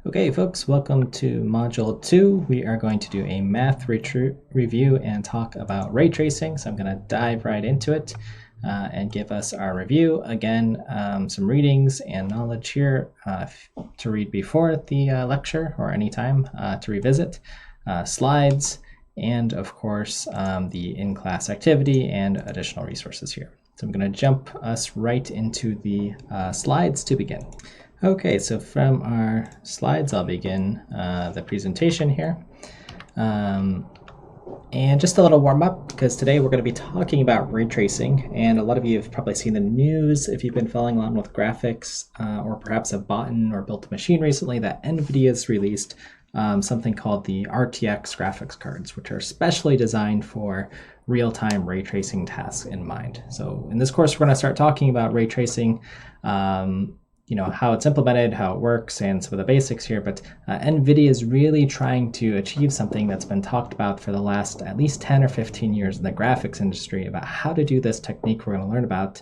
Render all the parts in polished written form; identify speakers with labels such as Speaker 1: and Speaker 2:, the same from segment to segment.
Speaker 1: Okay, folks, welcome to Module 2. We are going to do a math review and talk about ray tracing. So I'm going to dive right into it and give us our review. Again, some readings and knowledge here to read before the lecture or anytime to revisit, slides, and of course the in-class activity and additional resources here. So I'm going to jump us right into the slides to begin. Okay, so from our slides, I'll begin the presentation here. And just a little warm up, because today we're going to be talking about ray tracing, and a lot of you have probably seen the news if you've been following along with graphics, or perhaps have bought or built a machine recently that NVIDIA has released something called the RTX graphics cards, which are specially designed for real-time ray tracing tasks in mind. So in this course, we're going to start talking about ray tracing, how it's implemented, how it works, and some of the basics here. But NVIDIA is really trying to achieve something that's been talked about for the last at least 10 or 15 years in the graphics industry about how to do this technique we're going to learn about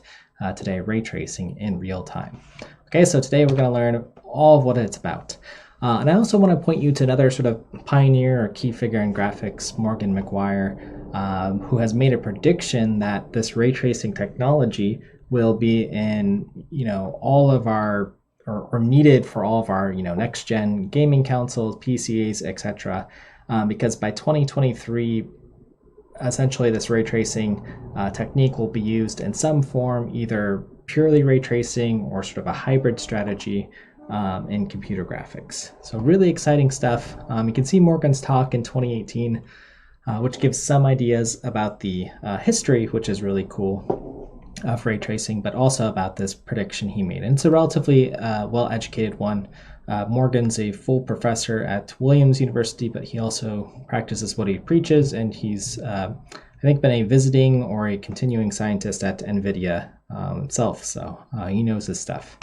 Speaker 1: today, ray tracing in real time. Okay, so today we're going to learn all of what it's about. And I also want to point you to another sort of pioneer or key figure in graphics, Morgan McGuire, who has made a prediction that this ray tracing technology will be in, all of our, or needed for all of our, next gen gaming consoles, PCs, etc. Because by 2023, essentially this ray tracing technique will be used in some form, either purely ray tracing or sort of a hybrid strategy in computer graphics. So really exciting stuff. You can see Morgan's talk in 2018, which gives some ideas about the history, which is really cool, of ray tracing, but also about this prediction he made. And it's a relatively well-educated one. Morgan's a full professor at Williams University, but he also practices what he preaches, and he's, I think, been a visiting or a continuing scientist at NVIDIA itself, so he knows his stuff.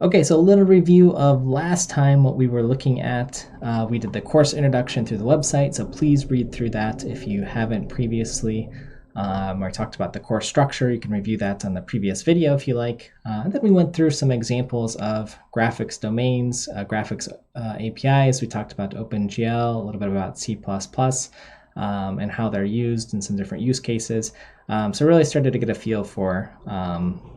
Speaker 1: Okay, so a little review of last time, what we were looking at. We did the course introduction through the website, so please read through that if you haven't previously. I talked about the course structure. You can review that on the previous video if you like. And then we went through some examples of graphics domains, graphics APIs. We talked about OpenGL, a little bit about C++, and how they're used in some different use cases. So really started to get a feel for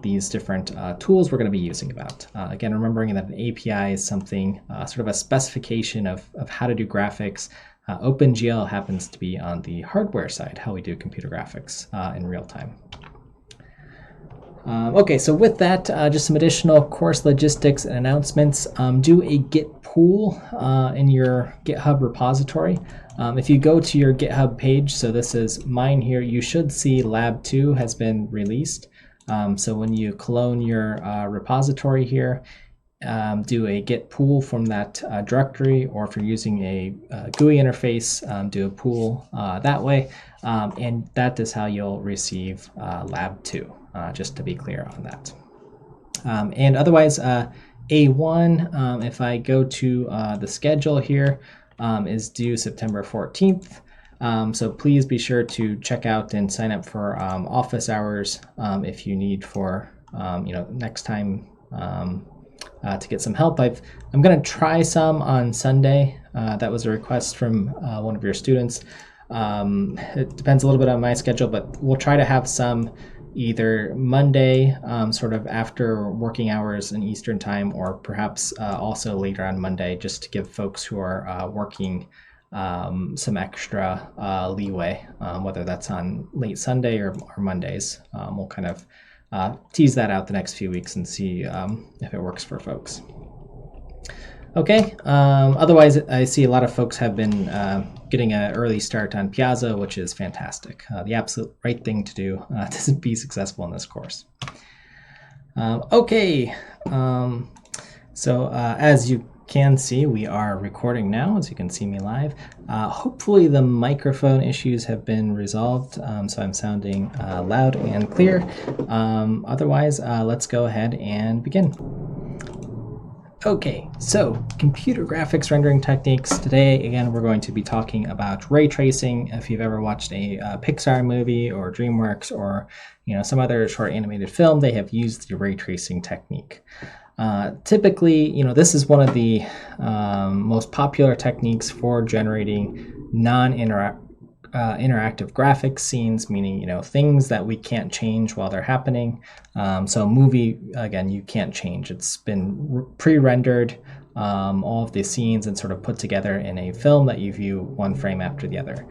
Speaker 1: these different tools we're going to be using about. Again, remembering that an API is something, sort of a specification of how to do graphics. OpenGL happens to be on the hardware side, how we do computer graphics in real time. Okay, so with that, just some additional course logistics and announcements. Do a Git pull in your GitHub repository. If you go to your GitHub page, so this is mine here, you should see Lab 2 has been released. So when you clone your repository here, do a git pull from that directory, or if you're using a GUI interface, do a pull that way, and that is how you'll receive Lab 2, just to be clear on that. And otherwise, A1, if I go to the schedule here, is due September 14th. So please be sure to check out and sign up for office hours if you need for next time to get some help. I'm going to try some on Sunday. That was a request from one of your students. It depends a little bit on my schedule, but we'll try to have some either Monday, sort of after working hours in Eastern time, or perhaps also later on Monday, just to give folks who are working some extra leeway, whether that's on late Sunday or Mondays. We'll kind of tease that out the next few weeks and see if it works for folks. Okay, otherwise I see a lot of folks have been getting an early start on Piazza, which is fantastic. The absolute right thing to do to be successful in this course. Okay, so as you can see, we are recording now, as you can see me live. Hopefully the microphone issues have been resolved, so I'm sounding loud and clear. Otherwise, let's go ahead and begin. Okay, so computer graphics rendering techniques. Today, again, we're going to be talking about ray tracing. If you've ever watched a Pixar movie or DreamWorks or some other short animated film, they have used the ray tracing technique. Typically, this is one of the most popular techniques for generating interactive graphics scenes, meaning things that we can't change while they're happening. So a movie, again, you can't change. It's been pre-rendered, all of the scenes, and sort of put together in a film that you view one frame after the other.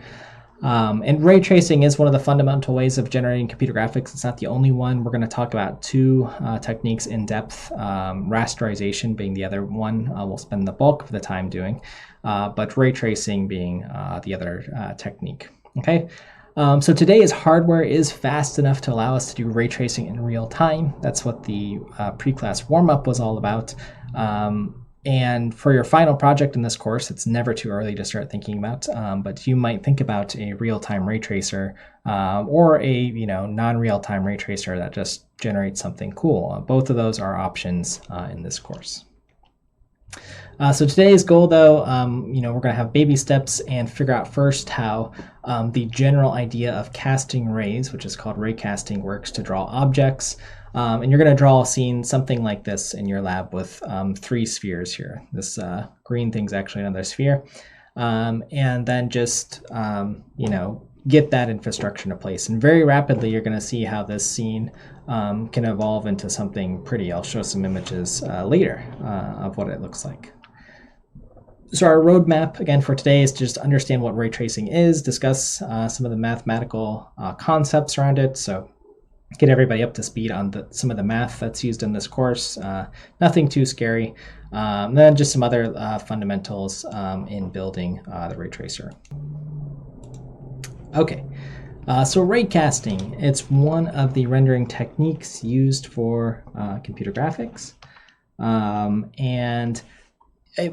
Speaker 1: And ray tracing is one of the fundamental ways of generating computer graphics. It's not the only one. We're going to talk about two techniques in depth, rasterization being the other one we'll spend the bulk of the time doing, but ray tracing being the other technique. Okay. So today's hardware is fast enough to allow us to do ray tracing in real time. That's what the pre-class warm-up was all about. And for your final project in this course, it's never too early to start thinking about, but you might think about a real-time ray tracer or a non-real-time ray tracer that just generates something cool. Both of those are options in this course. So today's goal, though, we're going to have baby steps and figure out first how the general idea of casting rays, which is called ray casting, works to draw objects. And you're going to draw a scene something like this in your lab with 3 spheres here. This green thing's actually another sphere. And then just, get that infrastructure into place. And very rapidly, you're going to see how this scene can evolve into something pretty. I'll show some images later of what it looks like. So our roadmap, again, for today is to just understand what ray tracing is, discuss some of the mathematical concepts around it. So get everybody up to speed on some of the math that's used in this course. Nothing too scary. Then just some other fundamentals in building the ray tracer. Okay, so ray casting, it's one of the rendering techniques used for computer graphics. And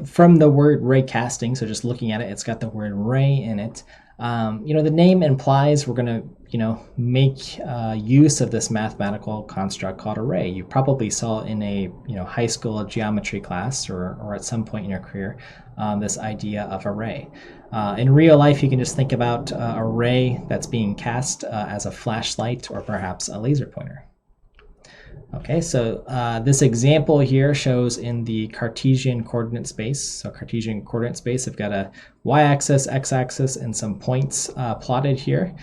Speaker 1: from the word ray casting, so just looking at it, it's got the word ray in it. The name implies we're going to, make use of this mathematical construct called array. You probably saw in a, high school geometry class or at some point in your career, this idea of array. In real life, you can just think about a ray that's being cast as a flashlight or perhaps a laser pointer. Okay, so this example here shows in the Cartesian coordinate space. So Cartesian coordinate space, I've got a y-axis, x-axis, and some points plotted here.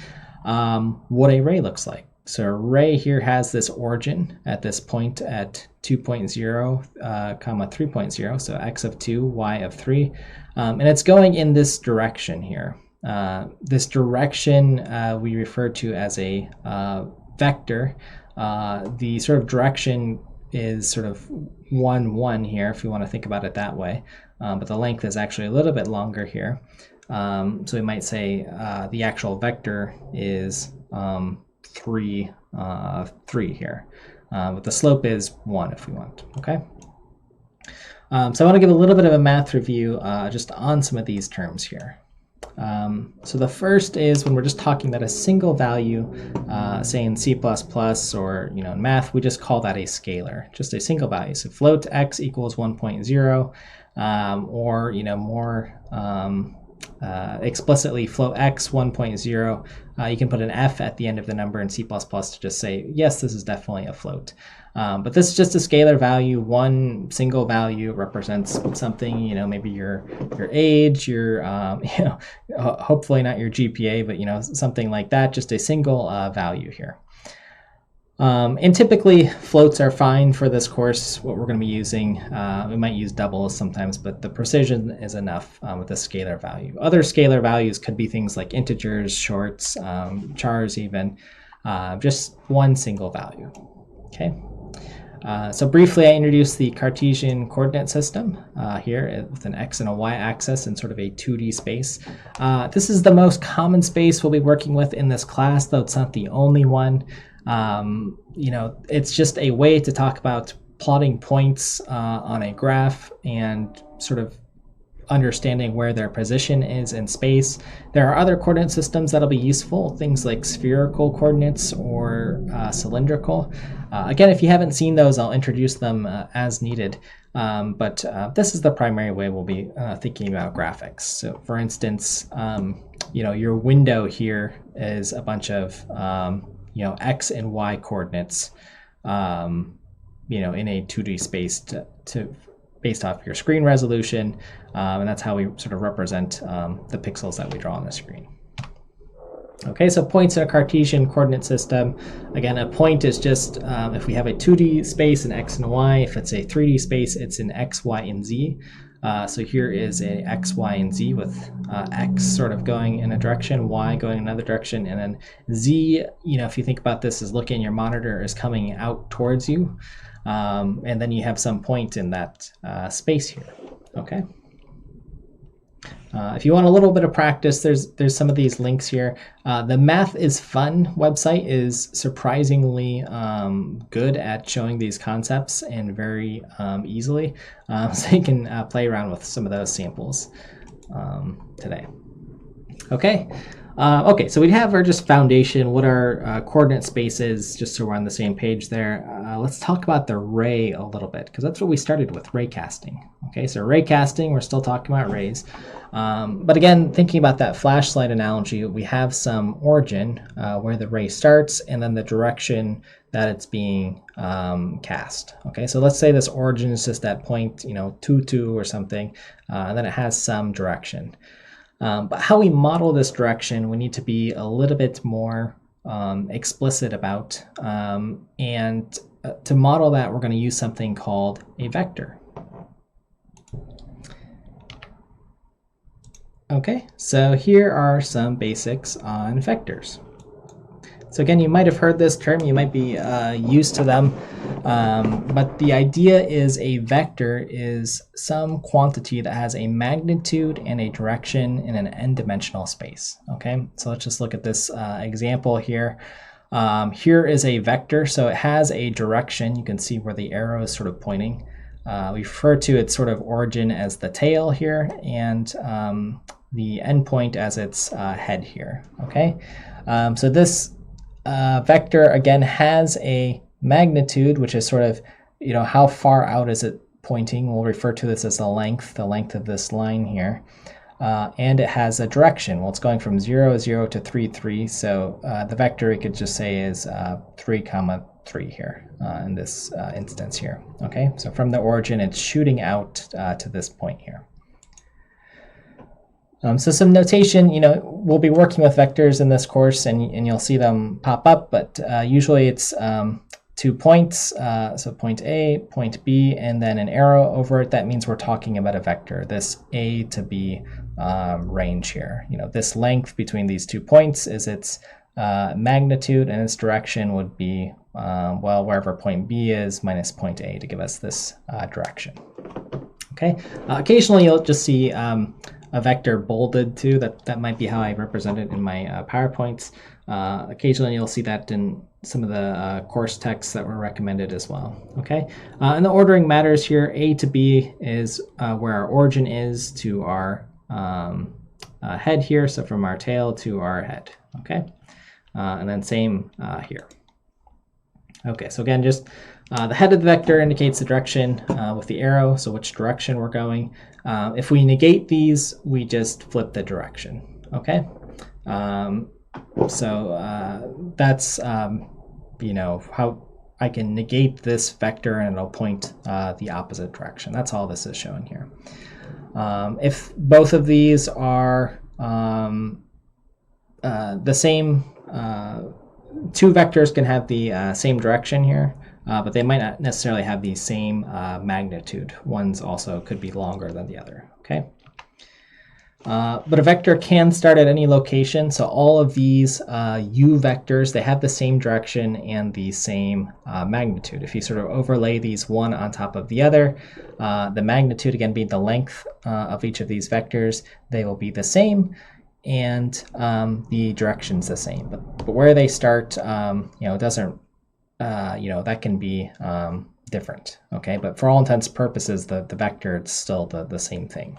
Speaker 1: What a ray looks like. So a ray here has this origin at this point at 2.0, comma 3.0, so x of 2, y of 3. And it's going in this direction here. This direction we refer to as a vector. The sort of direction is sort of 1, 1 here, if you want to think about it that way. But the length is actually a little bit longer here. So we might say the actual vector is 3 here. But the slope is 1 if we want, okay? So I want to give a little bit of a math review just on some of these terms here. So the first is when we're just talking about a single value, say in C++ or in math, we just call that a scalar, just a single value. So float x equals 1.0, or more explicitly float x 1.0. You can put an f at the end of the number in C++ to just say, yes, this is definitely a float. But this is just a scalar value. One single value represents something, maybe your age, your, hopefully not your GPA, but, something like that, just a single value here. And typically floats are fine for this course. What we're going to be using, we might use doubles sometimes, but the precision is enough with a scalar value. Other scalar values could be things like integers, shorts, chars even, just one single value. Okay. So briefly, I introduced the Cartesian coordinate system here with an x and a y axis in sort of a 2D space. This is the most common space we'll be working with in this class, though it's not the only one. It's just a way to talk about plotting points on a graph and sort of understanding where their position is in space. There are other coordinate systems that'll be useful, things like spherical coordinates or cylindrical. Again, if you haven't seen those, I'll introduce them as needed. But this is the primary way we'll be thinking about graphics. So for instance, your window here is a bunch of x and y coordinates. in a 2D space based off your screen resolution, and that's how we sort of represent the pixels that we draw on the screen. Okay, so points in a Cartesian coordinate system. Again, a point is just if we have a 2D space in x and y. If it's a 3D space, it's in x, y, and z. So here is a x, y, and z with x sort of going in a direction, y going another direction, and then z, if you think about this as looking at your monitor, is coming out towards you. And then you have some point in that space here, okay? If you want a little bit of practice, there's some of these links here. The Math is Fun website is surprisingly good at showing these concepts and very easily. So you can play around with some of those samples today. Okay. Okay, so we have our just foundation, what our coordinate space is, just so we're on the same page there. Let's talk about the ray a little bit, because that's what we started with, ray casting. Okay, so ray casting, we're still talking about rays. But again, thinking about that flashlight analogy, we have some origin where the ray starts and then the direction that it's being cast. Okay, so let's say this origin is just that point, 2, 2 or something, and then it has some direction. But how we model this direction, we need to be a little bit more explicit about. And to model that, we're going to use something called a vector. Okay, so here are some basics on vectors. So again, you might have heard this term, you might be used to them, but the idea is a vector is some quantity that has a magnitude and a direction in an n-dimensional space. Okay, so let's just look at this example here. Here is a vector, so it has a direction. You can see where the arrow is sort of pointing. We refer to its sort of origin as the tail here, and the endpoint as its head here. Okay, so this vector again has a magnitude, which is sort of, how far out is it pointing? We'll refer to this as the length of this line here. And it has a direction. Well, it's going from 0, 0 to 3, 3. So the vector we could just say is 3, 3 here in this instance here. Okay, so from the origin, it's shooting out to this point here. So some notation, we'll be working with vectors in this course, and you'll see them pop up, but usually it's 2 points, so point A, point B, and then an arrow over it. That means we're talking about a vector, this A to B range here. This length between these 2 points is its magnitude, and its direction would be, wherever point B is minus point A to give us this direction. Okay, occasionally you'll just see a vector bolded too. That might be how I represent it in my PowerPoints. Occasionally you'll see that in some of the course texts that were recommended as well. Okay, and the ordering matters here. A to B is where our origin is to our head here, so from our tail to our head. Okay, and then same here. Okay, so again, just the head of the vector indicates the direction with the arrow, so which direction we're going. If we negate these, we just flip the direction. Okay, so that's how I can negate this vector and it'll point the opposite direction. That's all this is showing here. If both of these are the same, 2 vectors can have the same direction here, but they might not necessarily have the same magnitude. One's also could be longer than the other. Okay. But a vector can start at any location. So all of these U vectors, they have the same direction and the same magnitude. If you sort of overlay these one on top of the other, the magnitude, again, being the length of each of these vectors, they will be the same, and the direction's the same. But where they start, it doesn't, that can be different. Okay, but for all intents and purposes, the vector, it's still the same thing.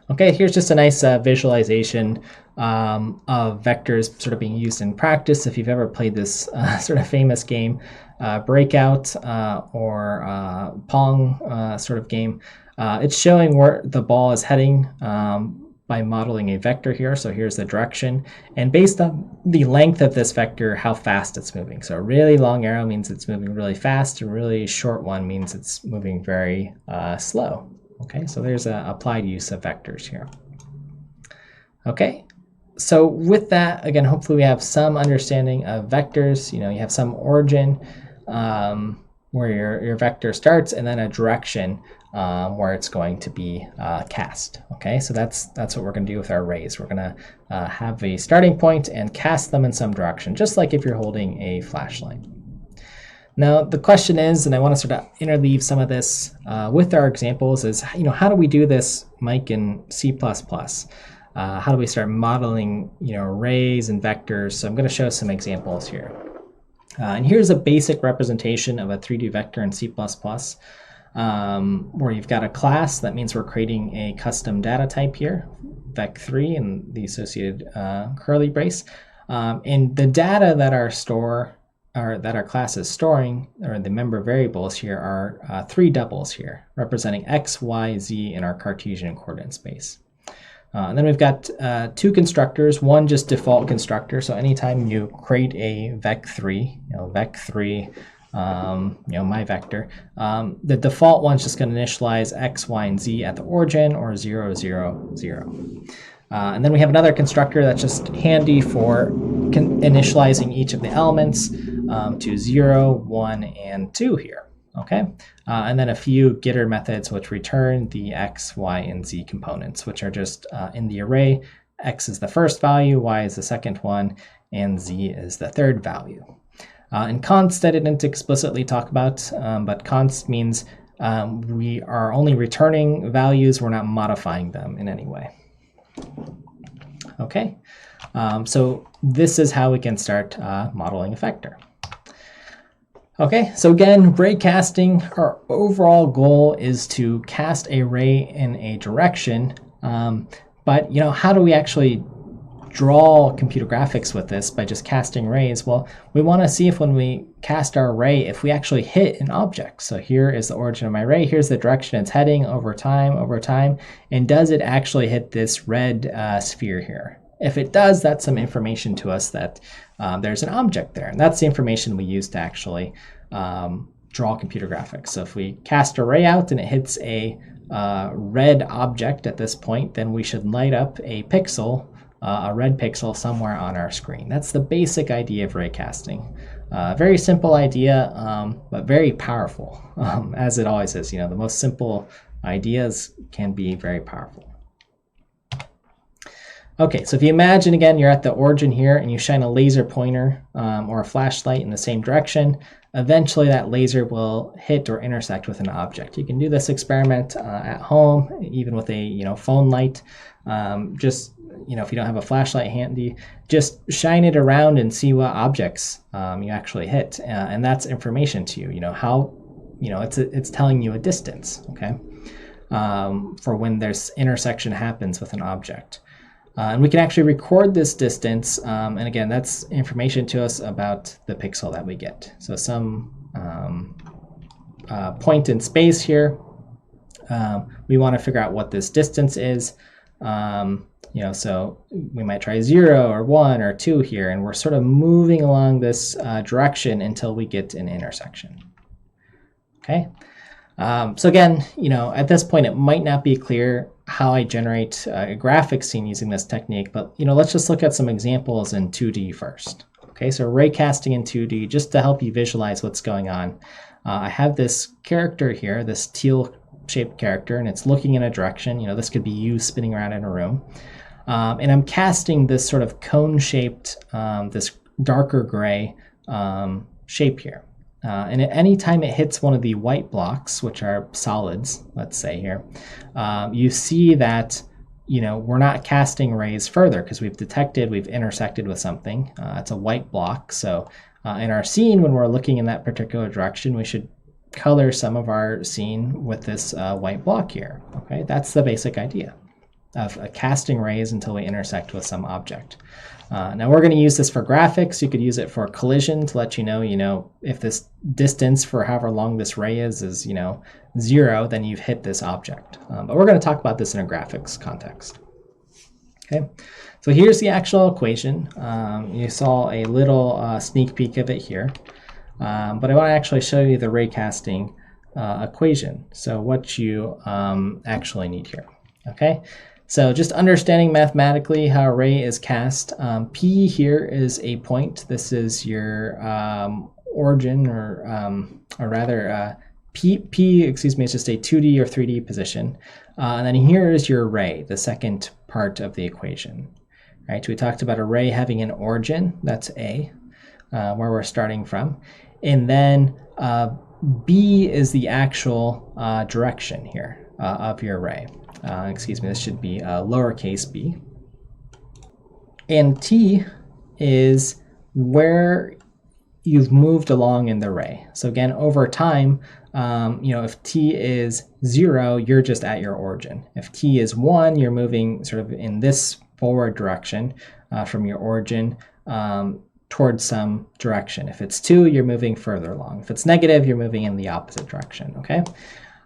Speaker 1: Okay, here's just a nice visualization of vectors sort of being used in practice. If you've ever played this sort of famous game, Breakout Or Pong sort of game, it's showing where the ball is heading by modeling a vector here. So here's the direction, and based on the length of this vector, how fast it's moving. So a really long arrow means it's moving really fast. A really short one means it's moving very slow. Okay, so there's an applied use of vectors here. Okay, so with that, again, hopefully we have some understanding of vectors. You have some origin where your vector starts, and then a direction where it's going to be cast. Okay, so that's what we're going to do with our arrays. We're going to have a starting point and cast them in some direction, just like if you're holding a flashlight. Now the question is, and I want to sort of interleave some of this with our examples, is how do we do this, Mike, in C++? How do we start modeling arrays and vectors? So I'm going to show some examples here. And here's a basic representation of a 3D vector in C++, where you've got a class. That means we're creating a custom data type here, vec3, and the associated curly brace. And the data that our class is storing, or the member variables here, are 3 doubles here, representing x, y, z in our Cartesian coordinate space. And then we've got 2 constructors, one just default constructor. So anytime you create a vec3, vec3, my vector, the default one's just going to initialize x, y, and z at the origin, or 0, 0, 0. And then we have another constructor that's just handy for initializing each of the elements to 0, 1, and 2 here. Okay, and then a few getter methods which return the x, y, and z components, which are just in the array. X is the first value, y is the second one, and z is the third value. And const I didn't explicitly talk about, but const means we are only returning values, we're not modifying them in any way. Okay, so this is how we can start modeling a vector. Okay, so again, ray casting, our overall goal is to cast a ray in a direction, but how do we actually draw computer graphics with this by just casting rays? Well, we want to see if when we cast our ray, if we actually hit an object. So here is the origin of my ray, here's the direction it's heading over time, and does it actually hit this red sphere here? If it does, that's some information to us that there's an object there. And that's the information we use to actually draw computer graphics. So if we cast a ray out and it hits a red object at this point, then we should light up a pixel, a red pixel somewhere on our screen. That's the basic idea of ray casting. Very simple idea, but very powerful, as it always is. The most simple ideas can be very powerful. Okay, so if you imagine, again, you're at the origin here and you shine a laser pointer or a flashlight in the same direction, eventually that laser will hit or intersect with an object. You can do this experiment at home, even with a phone light. Just if you don't have a flashlight handy, just shine it around and see what objects you actually hit, and that's information to you. It's telling you a distance, okay, for when this intersection happens with an object. And we can actually record this distance, and again, that's information to us about the pixel that we get. So some point in space here, we want to figure out what this distance is. So we might try 0 or 1 or 2 here, and we're sort of moving along this direction until we get an intersection. Okay. So again, at this point, it might not be clear how I generate a graphics scene using this technique, but let's just look at some examples in 2D first. Okay, so ray casting in 2D, just to help you visualize what's going on. I have this character here, this teal-shaped character, and it's looking in a direction. This could be you spinning around in a room. And I'm casting this sort of cone-shaped, this darker gray shape here. And at any time it hits one of the white blocks, which are solids, let's say here, you see that we're not casting rays further because we've intersected with something. It's a white block. So in our scene, when we're looking in that particular direction, we should color some of our scene with this white block here. Okay, that's the basic idea of casting rays until we intersect with some object. Now we're going to use this for graphics. You could use it for collision to let you know, if this distance for however long this ray is 0, then you've hit this object. But we're going to talk about this in a graphics context. Okay, so here's the actual equation. You saw a little sneak peek of it here, but I want to actually show you the raycasting equation. So what you actually need here. Okay, so just understanding mathematically how a ray is cast. P here is a point. This is your origin, or rather, P, excuse me, is just a 2D or 3D position. And then here is your ray, the second part of the equation. Right? We talked about a ray having an origin, that's A, where we're starting from. And then B is the actual direction here of your ray. Excuse me, this should be lowercase b. And T is where you've moved along in the ray. So again, over time, if T is 0, you're just at your origin. If T is 1, you're moving sort of in this forward direction from your origin towards some direction. If it's 2, you're moving further along. If it's negative, you're moving in the opposite direction, okay?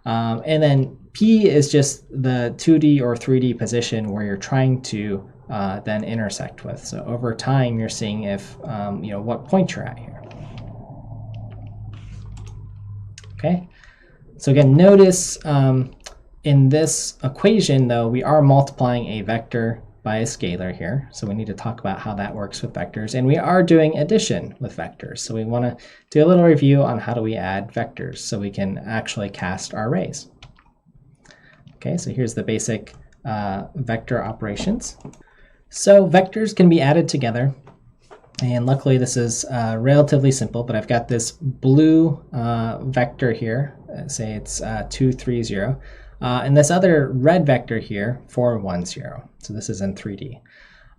Speaker 1: And then P is just the 2D or 3D position where you're trying to then intersect with. So over time, you're seeing if, what point you're at here. Okay, so again, notice in this equation, though, we are multiplying a vector by a scalar here. So we need to talk about how that works with vectors. And we are doing addition with vectors. So we want to do a little review on how do we add vectors so we can actually cast our rays. Okay, so here's the basic vector operations. So vectors can be added together. And luckily, this is relatively simple, but I've got this blue vector here, say it's 2, 3, 0, and this other red vector here, 4, 1, 0. So this is in 3D.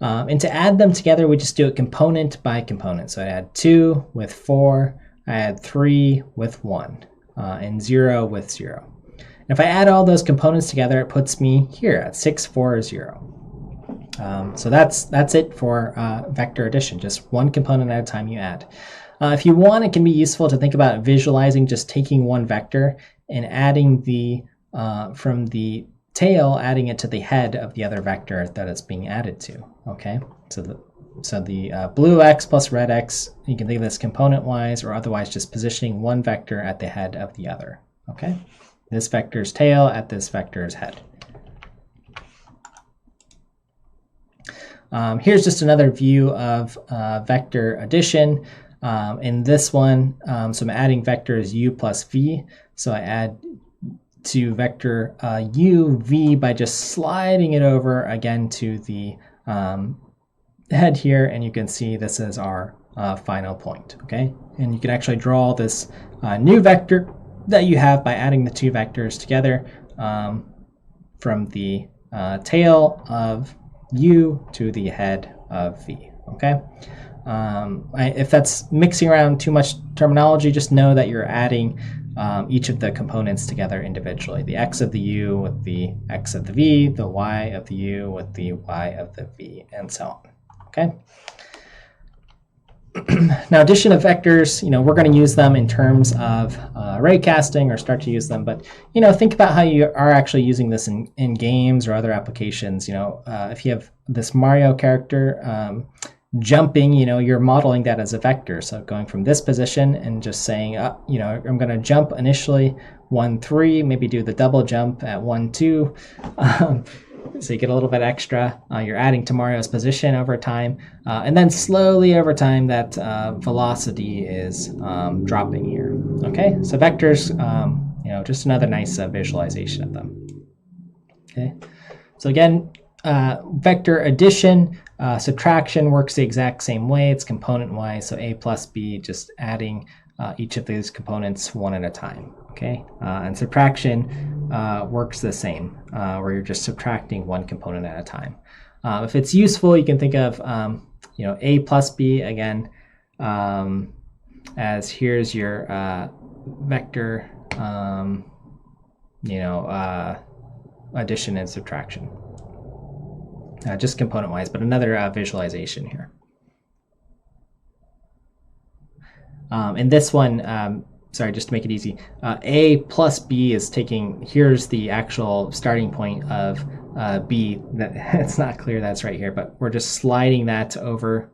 Speaker 1: And to add them together, we just do it component by component. So I add 2 with 4, I add 3 with 1, and 0 with 0. And if I add all those components together, it puts me here at 6, 4, 0. So that's it for vector addition, just one component at a time you add. If you want, it can be useful to think about visualizing just taking one vector and adding the, from the tail, adding it to the head of the other vector that it's being added to, okay? So the blue x plus red x, you can think of this component-wise or otherwise just positioning one vector at the head of the other, okay? This vector's tail at this vector's head. Here's just another view of vector addition. In this one, so I'm adding vectors u plus v. So I add to vector u, v by just sliding it over again to the head here. And you can see this is our final point, okay? And you can actually draw this new vector that you have by adding the two vectors together from the tail of u to the head of v, okay? If that's mixing around too much terminology, just know that you're adding each of the components together individually. The x of the u with the x of the v, the y of the u with the y of the v, and so on, okay? Now, addition of vectors, we're going to use them in terms of ray casting or start to use them, but, think about how you are actually using this in games or other applications. If you have this Mario character jumping, you're modeling that as a vector. So going from this position and just saying, I'm going to jump initially 1, 3, maybe do the double jump at 1, 2. So you get a little bit extra. You're adding to Mario's position over time. And then slowly over time, that velocity is dropping here. Okay, so vectors, just another nice visualization of them. Okay, so again, vector addition, subtraction works the exact same way. It's component-wise, so a plus b, just adding each of these components one at a time. Okay, and subtraction works the same, where you're just subtracting one component at a time. If it's useful, you can think of a plus b again as here's your vector, addition and subtraction, just component-wise, but another visualization here. In this one, sorry, just to make it easy, a plus b is taking, here's the actual starting point of b, that it's not clear that's right here, but we're just sliding that over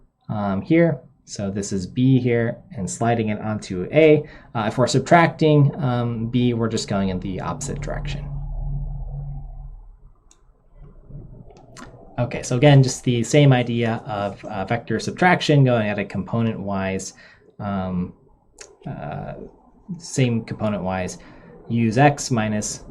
Speaker 1: here. So this is b here and sliding it onto a. If we're subtracting b, we're just going in the opposite direction. Okay, so again, just the same idea of vector subtraction, going at a component-wise, same component-wise. Use x minus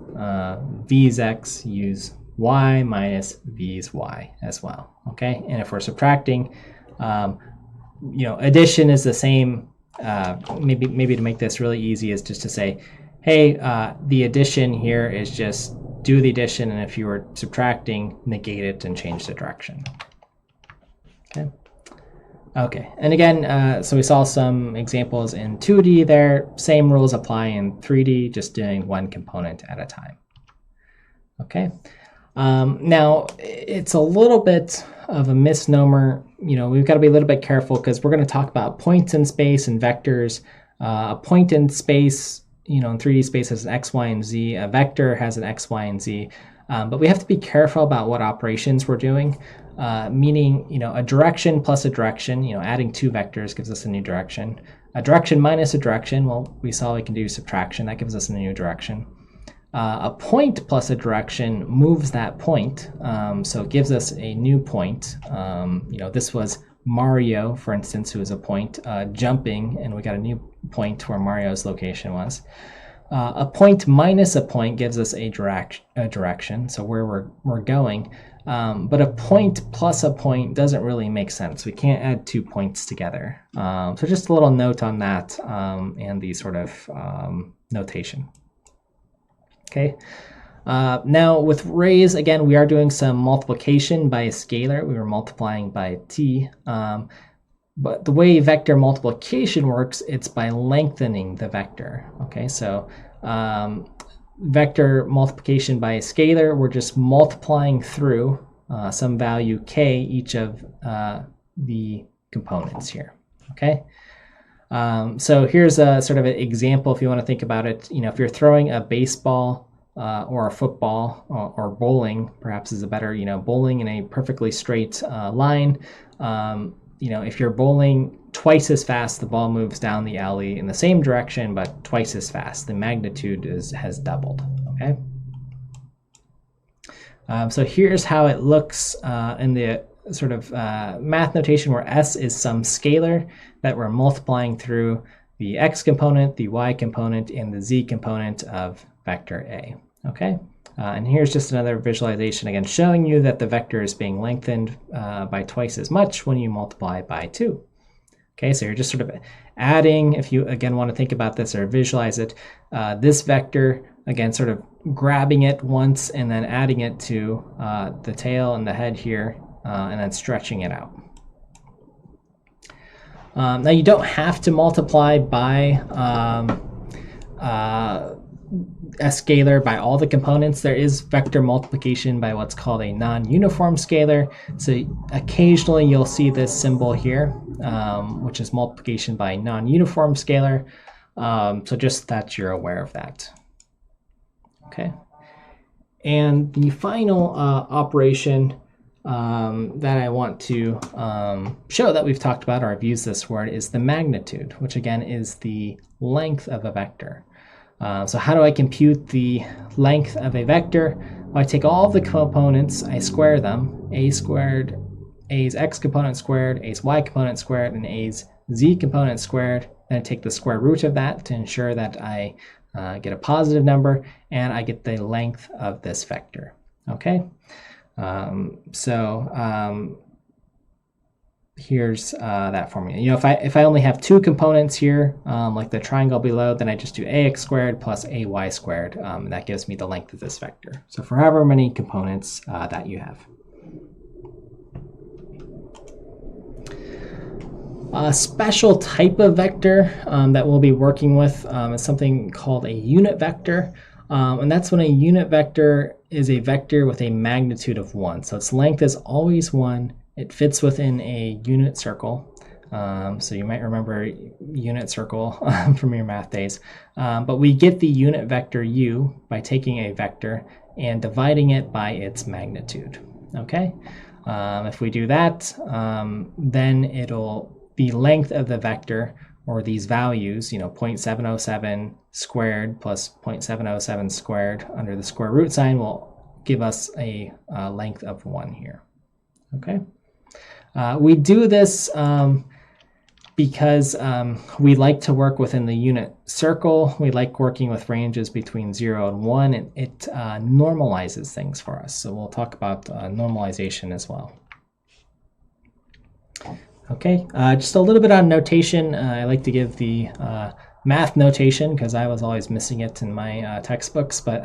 Speaker 1: v's x, use y minus v's y as well. Okay, and if we're subtracting, addition is the same. Maybe to make this really easy is just to say, hey, the addition here is just do the addition, and if you were subtracting, negate it and change the direction. Okay. Okay, and again, so we saw some examples in 2D there. Same rules apply in 3D, just doing one component at a time. Okay, now it's a little bit of a misnomer. We've got to be a little bit careful because we're going to talk about points in space and vectors. A point in space, in 3D space has an x, y, and z. A vector has an x, y, and z. But we have to be careful about what operations we're doing. Meaning, a direction plus a direction, adding two vectors gives us a new direction. A direction minus a direction, well, we saw we can do subtraction. That gives us a new direction. A point plus a direction moves that point, so it gives us a new point. This was Mario, for instance, who is a point, jumping, and we got a new point where Mario's location was. A point minus a point gives us a direction, so where we're going. But a point plus a point doesn't really make sense. We can't add 2 points together. So just a little note on that and the sort of notation. Okay. Now with rays, again, we are doing some multiplication by a scalar. We were multiplying by t. But the way vector multiplication works, it's by lengthening the vector. Okay, so vector multiplication by a scalar, we're just multiplying through some value k each of the components here. Okay, so here's a sort of an example if you want to think about it. If you're throwing a baseball or a football or bowling, perhaps is a better, bowling in a perfectly straight line. If you're bowling twice as fast, the ball moves down the alley in the same direction, but twice as fast. The magnitude has doubled. Okay. So here's how it looks in the sort of math notation where s is some scalar that we're multiplying through the x component, the y component, and the z component of vector A. Okay. And here's just another visualization, again, showing you that the vector is being lengthened by twice as much when you multiply by 2. Okay, so you're just sort of adding, if you, again, want to think about this or visualize it, this vector, again, sort of grabbing it once and then adding it to the tail and the head here, and then stretching it out. Now, you don't have to multiply by a scalar by all the components. There is vector multiplication by what's called a non-uniform scalar. So occasionally you'll see this symbol here, which is multiplication by non-uniform scalar. So just that you're aware of that. Okay. And the final operation that I want to show that we've talked about, or I've used this word, is the magnitude, which again is the length of a vector. So how do I compute the length of a vector? Well, I take all of the components, I square them, a squared, a's x component squared, a's y component squared, and a's z component squared. Then I take the square root of that to ensure that I get a positive number, and I get the length of this vector. Okay, here's that formula. If I only have 2 components here, like the triangle below, then I just do ax squared plus ay squared. And that gives me the length of this vector. So for however many components that you have. A special type of vector that we'll be working with is something called a unit vector. And that's when a unit vector is a vector with a magnitude of 1. So its length is always 1. It fits within a unit circle. So you might remember unit circle from your math days. But we get the unit vector u by taking a vector and dividing it by its magnitude. Okay, if we do that, then it'll the length of the vector, or these values, 0.707 squared plus 0.707 squared under the square root sign will give us a length of 1 here. Okay, we do this because we like to work within the unit circle. We like working with ranges between 0 and 1, and it normalizes things for us. So we'll talk about normalization as well. Okay, just a little bit on notation. I like to give the math notation because I was always missing it in my textbooks. But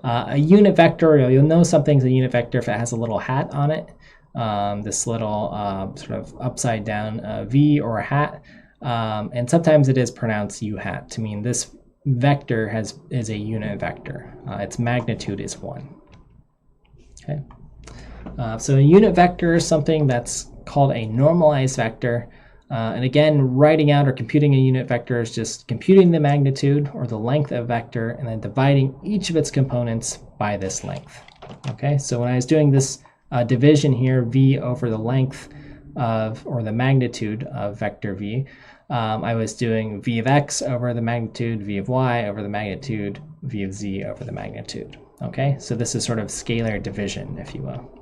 Speaker 1: a unit vector, you'll know something's a unit vector if it has a little hat on it. This little sort of upside down V or a hat. And sometimes it is pronounced U hat to mean this vector is a unit vector. Its magnitude is 1. Okay. So a unit vector is something that's called a normalized vector. And again, writing out or computing a unit vector is just computing the magnitude or the length of vector and then dividing each of its components by this length. Okay, so when I was doing this division here, V over the length of, or the magnitude of vector V, I was doing V of X over the magnitude, V of Y over the magnitude, V of Z over the magnitude. Okay, so this is sort of scalar division, if you will.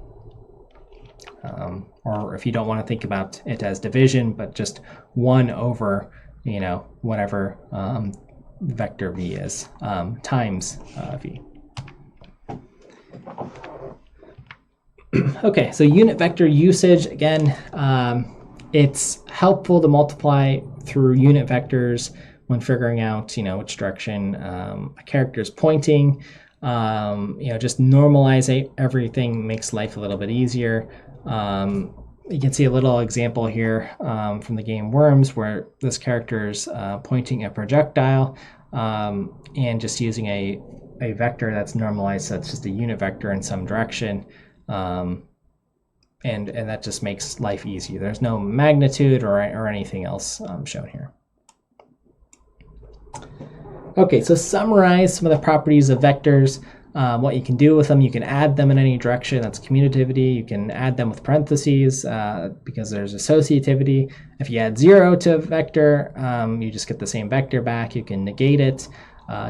Speaker 1: Or if you don't want to think about it as division, but just 1 over, whatever vector V is, times V. Okay, so unit vector usage, again, it's helpful to multiply through unit vectors when figuring out, which direction a character is pointing. Just normalize everything makes life a little bit easier. You can see a little example here from the game Worms, where this character is pointing a projectile and just using a vector that's normalized, so it's just a unit vector in some direction. And that just makes life easier. There's no magnitude or anything else shown here. Okay, so summarize some of the properties of vectors. What you can do with them, you can add them in any direction. That's commutativity. You can add them with parentheses because there's associativity. If you add 0 to a vector, you just get the same vector back. You can negate it.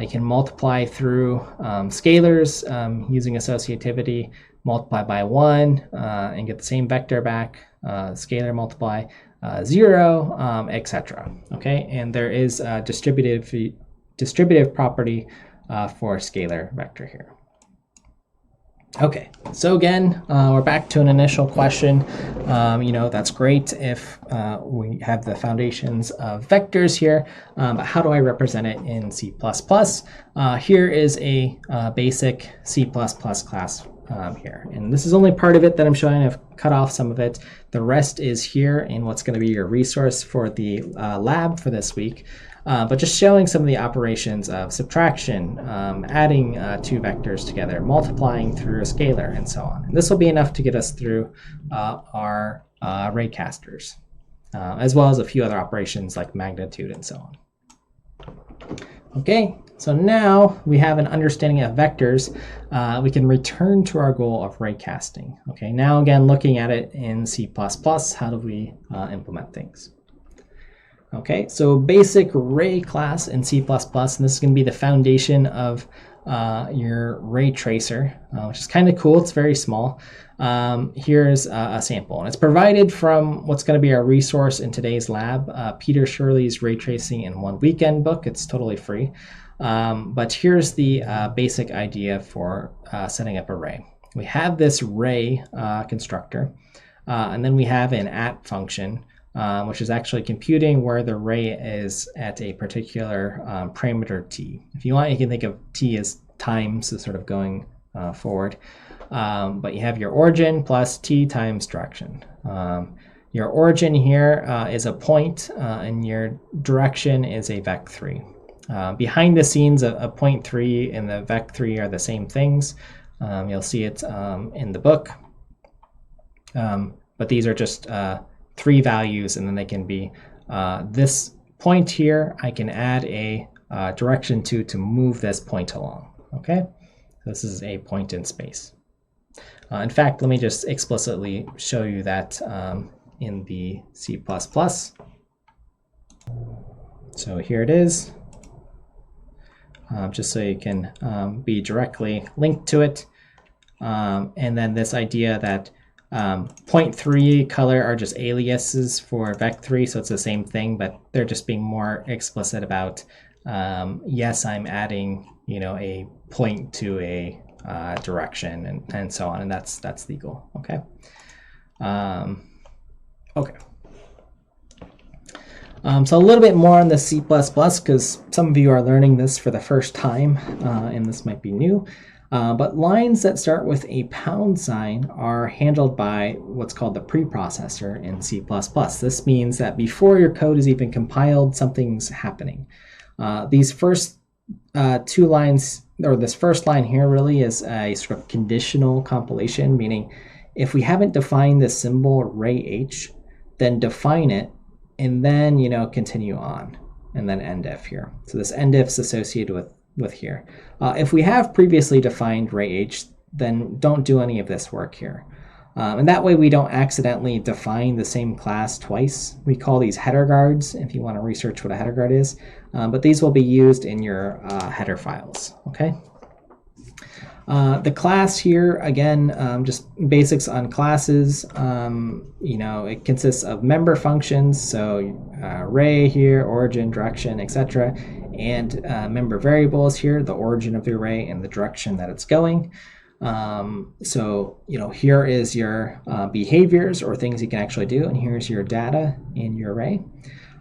Speaker 1: You can multiply through scalars using associativity, multiply by 1 and get the same vector back, scalar multiply 0, etc. Okay, and there is a distributive property for a scalar vector here. Okay, so again, we're back to an initial question. That's great if we have the foundations of vectors here, but how do I represent it in C++? Here is a basic C++ class here, and this is only part of it that I'm showing. I've cut off some of it. The rest is here in what's going to be your resource for the lab for this week. But just showing some of the operations of subtraction, adding two vectors together, multiplying through a scalar, and so on. And this will be enough to get us through our raycasters, as well as a few other operations like magnitude and so on. Okay, so now we have an understanding of vectors. We can return to our goal of raycasting. Okay, now again, looking at it in C++, how do we implement things? Okay, so basic ray class in C++, and this is going to be the foundation of your ray tracer, which is kind of cool. It's very small. Here's a sample, and it's provided from what's going to be our resource in today's lab, Peter Shirley's Ray Tracing in 1 Weekend book. It's totally free. But here's the basic idea for setting up a ray. We have this ray constructor, and then we have an at function, which is actually computing where the ray is at a particular parameter t. If you want, you can think of t as time, so sort of going forward. But you have your origin plus t times direction. Your origin here is a point, and your direction is a vec3. Behind the scenes, a point 3 and the vec3 are the same things. You'll see it in the book. But these are just 3 values, and then they can be this point here. I can add a direction to move this point along. Okay, This is a point in space. In fact, let me just explicitly show you that in the C++. So here it is, just so you can be directly linked to it. And then this idea that point 3 color are just aliases for vec3, so it's the same thing, but they're just being more explicit about, yes, I'm adding, a point to a direction and so on, and that's legal. Okay. Okay. So a little bit more on the C++, because some of you are learning this for the first time, and this might be new. But lines that start with a pound sign are handled by what's called the preprocessor in C++. This means that before your code is even compiled, something's happening. These first 2 lines, or this first line here really is a sort of conditional compilation, meaning if we haven't defined the symbol array h, then define it, and then, continue on, and then endif here. So this endif is associated with here. If we have previously defined array_h, then don't do any of this work here. And that way we don't accidentally define the same class twice. We call these header guards, if you want to research what a header guard is. But these will be used in your header files, okay? The class here, again, just basics on classes. It consists of member functions, so array here, origin, direction, etc., and member variables here, the origin of the array and the direction that it's going. So here is your behaviors or things you can actually do, and here's your data in your array.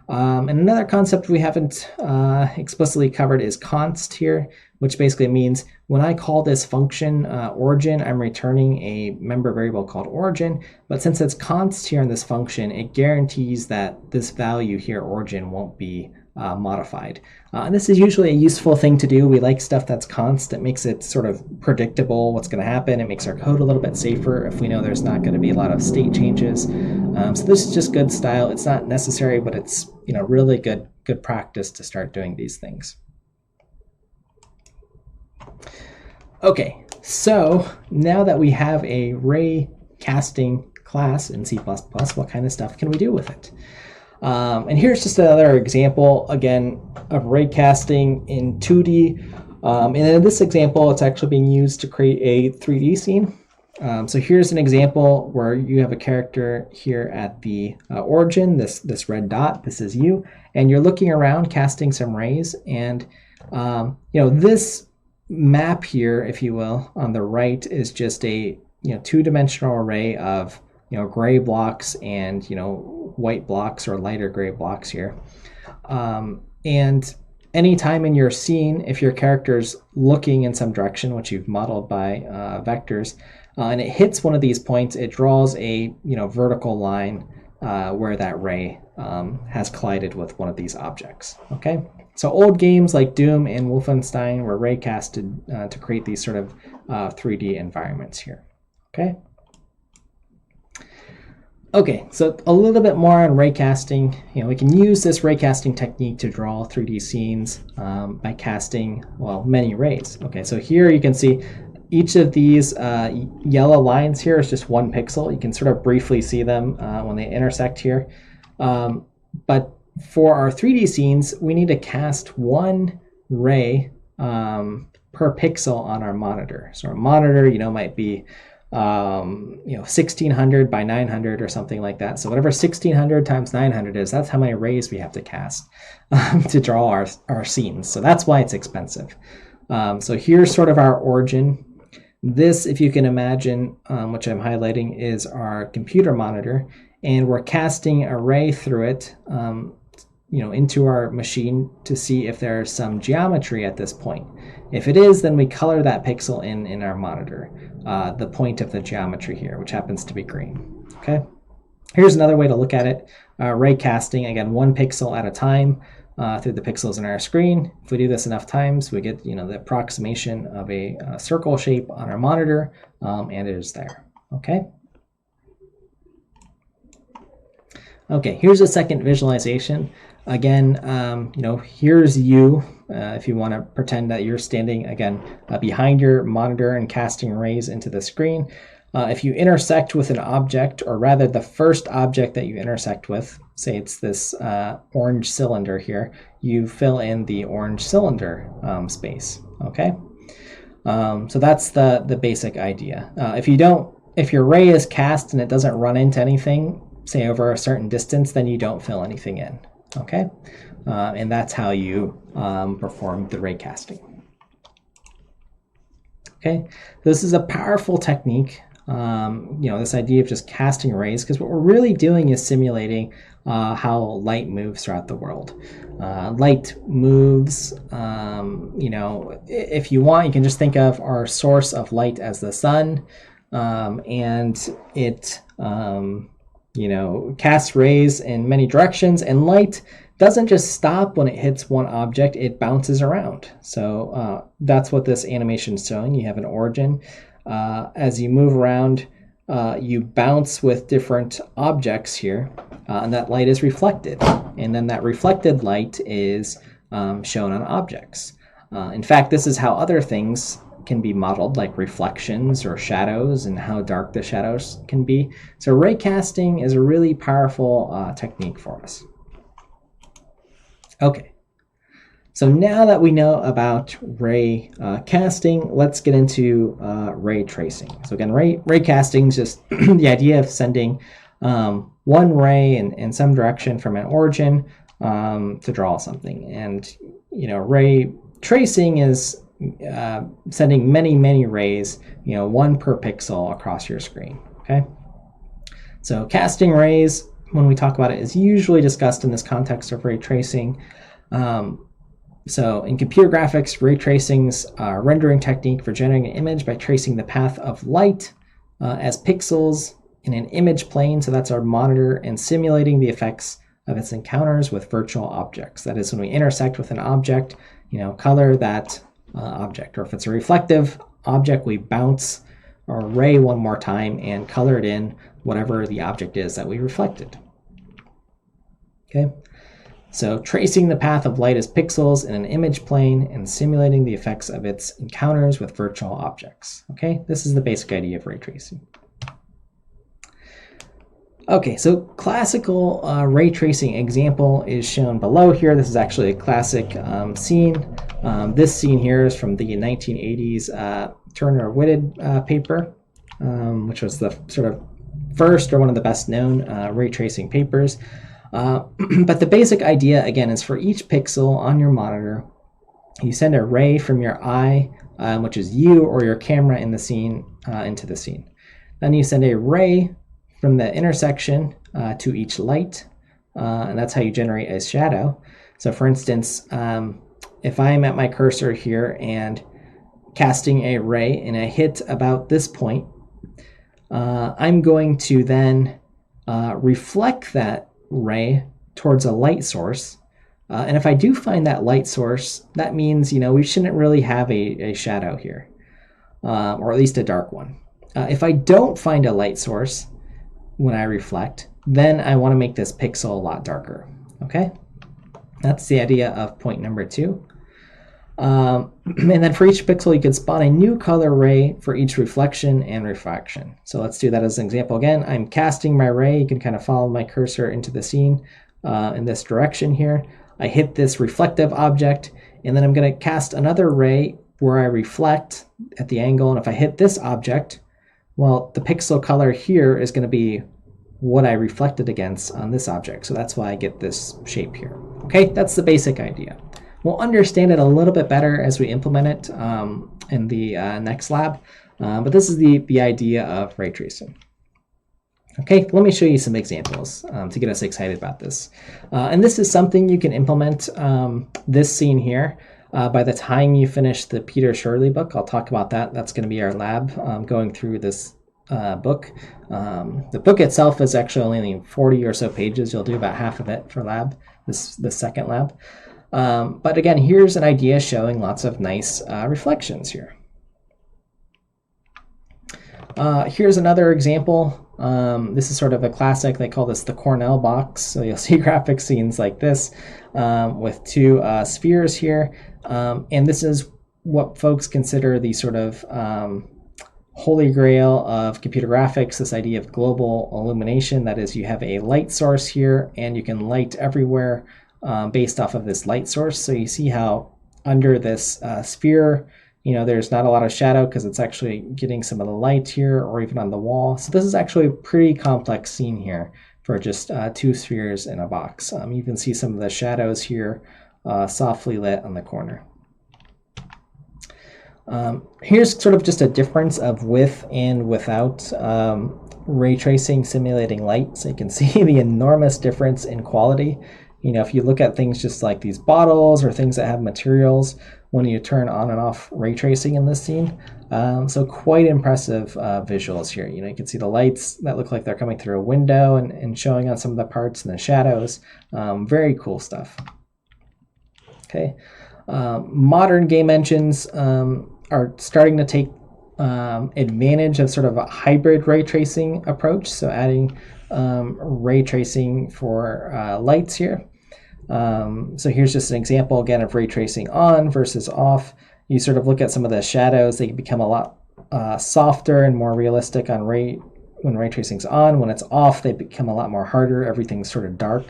Speaker 1: And another concept we haven't explicitly covered is const here, which basically means when I call this function origin, I'm returning a member variable called origin. But since it's const here in this function, it guarantees that this value here, origin, won't be modified. And this is usually a useful thing to do. We like stuff that's const. It makes it sort of predictable what's going to happen. It makes our code a little bit safer if we know there's not going to be a lot of state changes. So this is just good style. It's not necessary, but it's really good practice to start doing these things. Okay, so now that we have a array casting class in C++, what kind of stuff can we do with it? And here's just another example, again, of array casting in 2D. And in this example, it's actually being used to create a 3D scene. So here's an example where you have a character here at the origin, this red dot, this is you, and you're looking around casting some rays. And this map here, if you will, on the right is just a 2-dimensional array of gray blocks and white blocks or lighter gray blocks here. And anytime in your scene, if your character's looking in some direction, which you've modeled by vectors, and it hits one of these points, it draws a vertical line where that ray has collided with one of these objects. Okay, so old games like Doom and Wolfenstein were ray casted to create these sort of 3D environments here. Okay. Okay, so a little bit more on raycasting. We can use this raycasting technique to draw 3D scenes by casting, many rays. Okay, so here you can see each of these yellow lines here is just 1 pixel. You can sort of briefly see them when they intersect here. But for our 3D scenes, we need to cast 1 ray per pixel on our monitor. So our monitor, might be 1600 by 900 or something like that. So whatever 1600 times 900 is, that's how many rays we have to cast to draw our scenes. So that's why it's expensive. So here's sort of our origin. This, if you can imagine, which I'm highlighting, is our computer monitor, and we're casting a ray through it, into our machine to see if there's some geometry at this point. If it is, then we color that pixel in our monitor, the point of the geometry here, which happens to be green. Okay. Here's another way to look at it. Ray casting, again, 1 pixel at a time through the pixels in our screen. If we do this enough times, we get the approximation of a circle shape on our monitor, and it is there. Okay. Okay, here's a second visualization. Again, here's you. If you want to pretend that you're standing, again, behind your monitor and casting rays into the screen. If you intersect with an object, or rather the first object that you intersect with, say it's this orange cylinder here, you fill in the orange cylinder space, okay? So that's the basic idea. If your ray is cast and it doesn't run into anything, say over a certain distance, then you don't fill anything in, okay? And that's how you perform the ray casting. Okay, this is a powerful technique. This idea of just casting rays, because what we're really doing is simulating how light moves throughout the world. Light moves, if you want, you can just think of our source of light as the sun, and it, casts rays in many directions, and light doesn't just stop when it hits one object, it bounces around. So that's what this animation is showing. You have an origin. As you move around, you bounce with different objects here, and that light is reflected. And then that reflected light is shown on objects. In fact, this is how other things can be modeled, like reflections or shadows, and how dark the shadows can be. So ray casting is a really powerful technique for us. Okay, so now that we know about ray casting, let's get into ray tracing. So again, ray casting is just the idea of sending one ray in some direction from an origin to draw something. And ray tracing is sending many rays, one per pixel across your screen. Okay, so casting rays, when we talk about it, is usually discussed in this context of ray tracing. So in computer graphics, ray tracing is a rendering technique for generating an image by tracing the path of light as pixels in an image plane. So that's our monitor, and simulating the effects of its encounters with virtual objects. That is, when we intersect with an object, color that object. Or if it's a reflective object, we bounce our ray one more time and color it in whatever the object is that we reflected. Okay, so tracing the path of light as pixels in an image plane and simulating the effects of its encounters with virtual objects. Okay, this is the basic idea of ray tracing. Okay, so classical ray tracing example is shown below here. This is actually a classic scene. This scene here is from the 1980s Turner-Whitted paper, which was the sort of first or one of the best known ray tracing papers. But the basic idea, again, is for each pixel on your monitor, you send a ray from your eye, which is you or your camera in the scene, into the scene. Then you send a ray from the intersection to each light, and that's how you generate a shadow. So for instance, if I'm at my cursor here and casting a ray and I hit about this point, I'm going to then reflect that ray towards a light source. And if I do find that light source, that means, we shouldn't really have a shadow here, or at least a dark one. If I don't find a light source when I reflect, then I want to make this pixel a lot darker. Okay, that's the idea of point number 2. And then for each pixel, you could spawn a new color ray for each reflection and refraction. So let's do that as an example. Again, I'm casting my ray. You can kind of follow my cursor into the scene in this direction here. I hit this reflective object, and then I'm going to cast another ray where I reflect at the angle. And if I hit this object, well, the pixel color here is going to be what I reflected against on this object. So that's why I get this shape here. Okay, that's the basic idea. We'll understand it a little bit better as we implement it in the next lab, but this is the idea of ray tracing. Okay, let me show you some examples to get us excited about this. And this is something you can implement, this scene here, by the time you finish the Peter Shirley book. I'll talk about that. That's going to be our lab going through this book. The book itself is actually only 40 or so pages. You'll do about half of it for lab, this second lab. But again, here's an idea showing lots of nice reflections here. Here's another example. This is sort of a classic. They call this the Cornell box. So you'll see graphic scenes like this with two spheres here. And this is what folks consider the sort of holy grail of computer graphics, this idea of global illumination. That is, you have a light source here and you can light everywhere based off of this light source. So you see how under this sphere, there's not a lot of shadow because it's actually getting some of the light here or even on the wall. So this is actually a pretty complex scene here for just two spheres in a box. You can see some of the shadows here softly lit on the corner. Here's sort of just a difference of with and without ray tracing simulating light. So you can see the enormous difference in quality. If you look at things just like these bottles or things that have materials, when you turn on and off ray tracing in this scene. So quite impressive visuals here. You can see the lights that look like they're coming through a window and showing on some of the parts and the shadows. Very cool stuff. Okay. Modern game engines are starting to take advantage of sort of a hybrid ray tracing approach. So adding ray tracing for lights here. So here's just an example again of ray tracing on versus off. You sort of look at some of the shadows, they become a lot softer and more realistic on when ray tracing's on. When it's off, they become a lot more harder. Everything's sort of dark,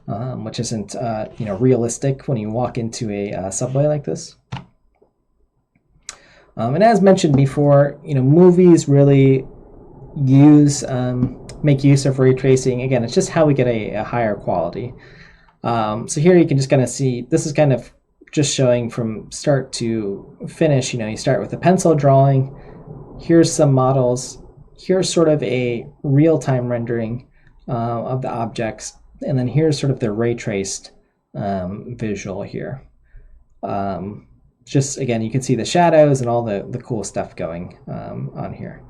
Speaker 1: which isn't realistic when you walk into a subway like this. And as mentioned before, movies really make use of ray tracing. Again, it's just how we get a higher quality. So here you can just kind of see, this is kind of just showing from start to finish. You start with a pencil drawing. Here's some models. Here's sort of a real-time rendering of the objects. And then here's sort of the ray traced visual here. Just again, you can see the shadows and all the cool stuff going on here.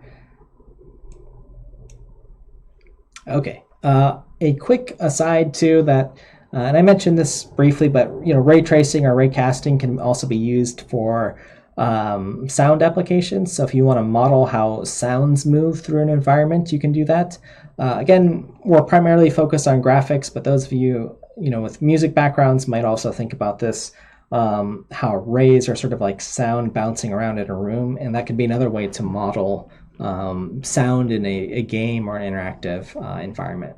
Speaker 1: Okay, a quick aside too that, and I mentioned this briefly, but ray tracing or ray casting can also be used for sound applications. So if you want to model how sounds move through an environment, you can do that. Again, we're primarily focused on graphics, but those of you with music backgrounds might also think about this. How rays are sort of like sound bouncing around in a room, and that could be another way to model sound in a game or an interactive environment.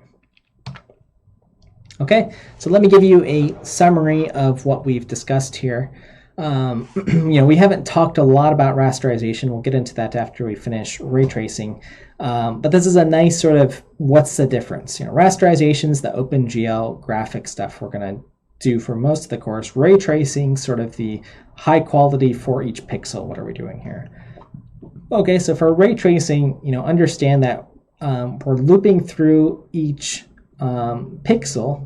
Speaker 1: Okay, so let me give you a summary of what we've discussed here. We haven't talked a lot about rasterization. We'll get into that after we finish ray tracing. But this is a nice sort of what's the difference. Rasterization is the OpenGL graphic stuff we're going to do for most of the course. Ray tracing, sort of the high quality for each pixel. What are we doing here? Okay, so for ray tracing, understand that we're looping through each pixel,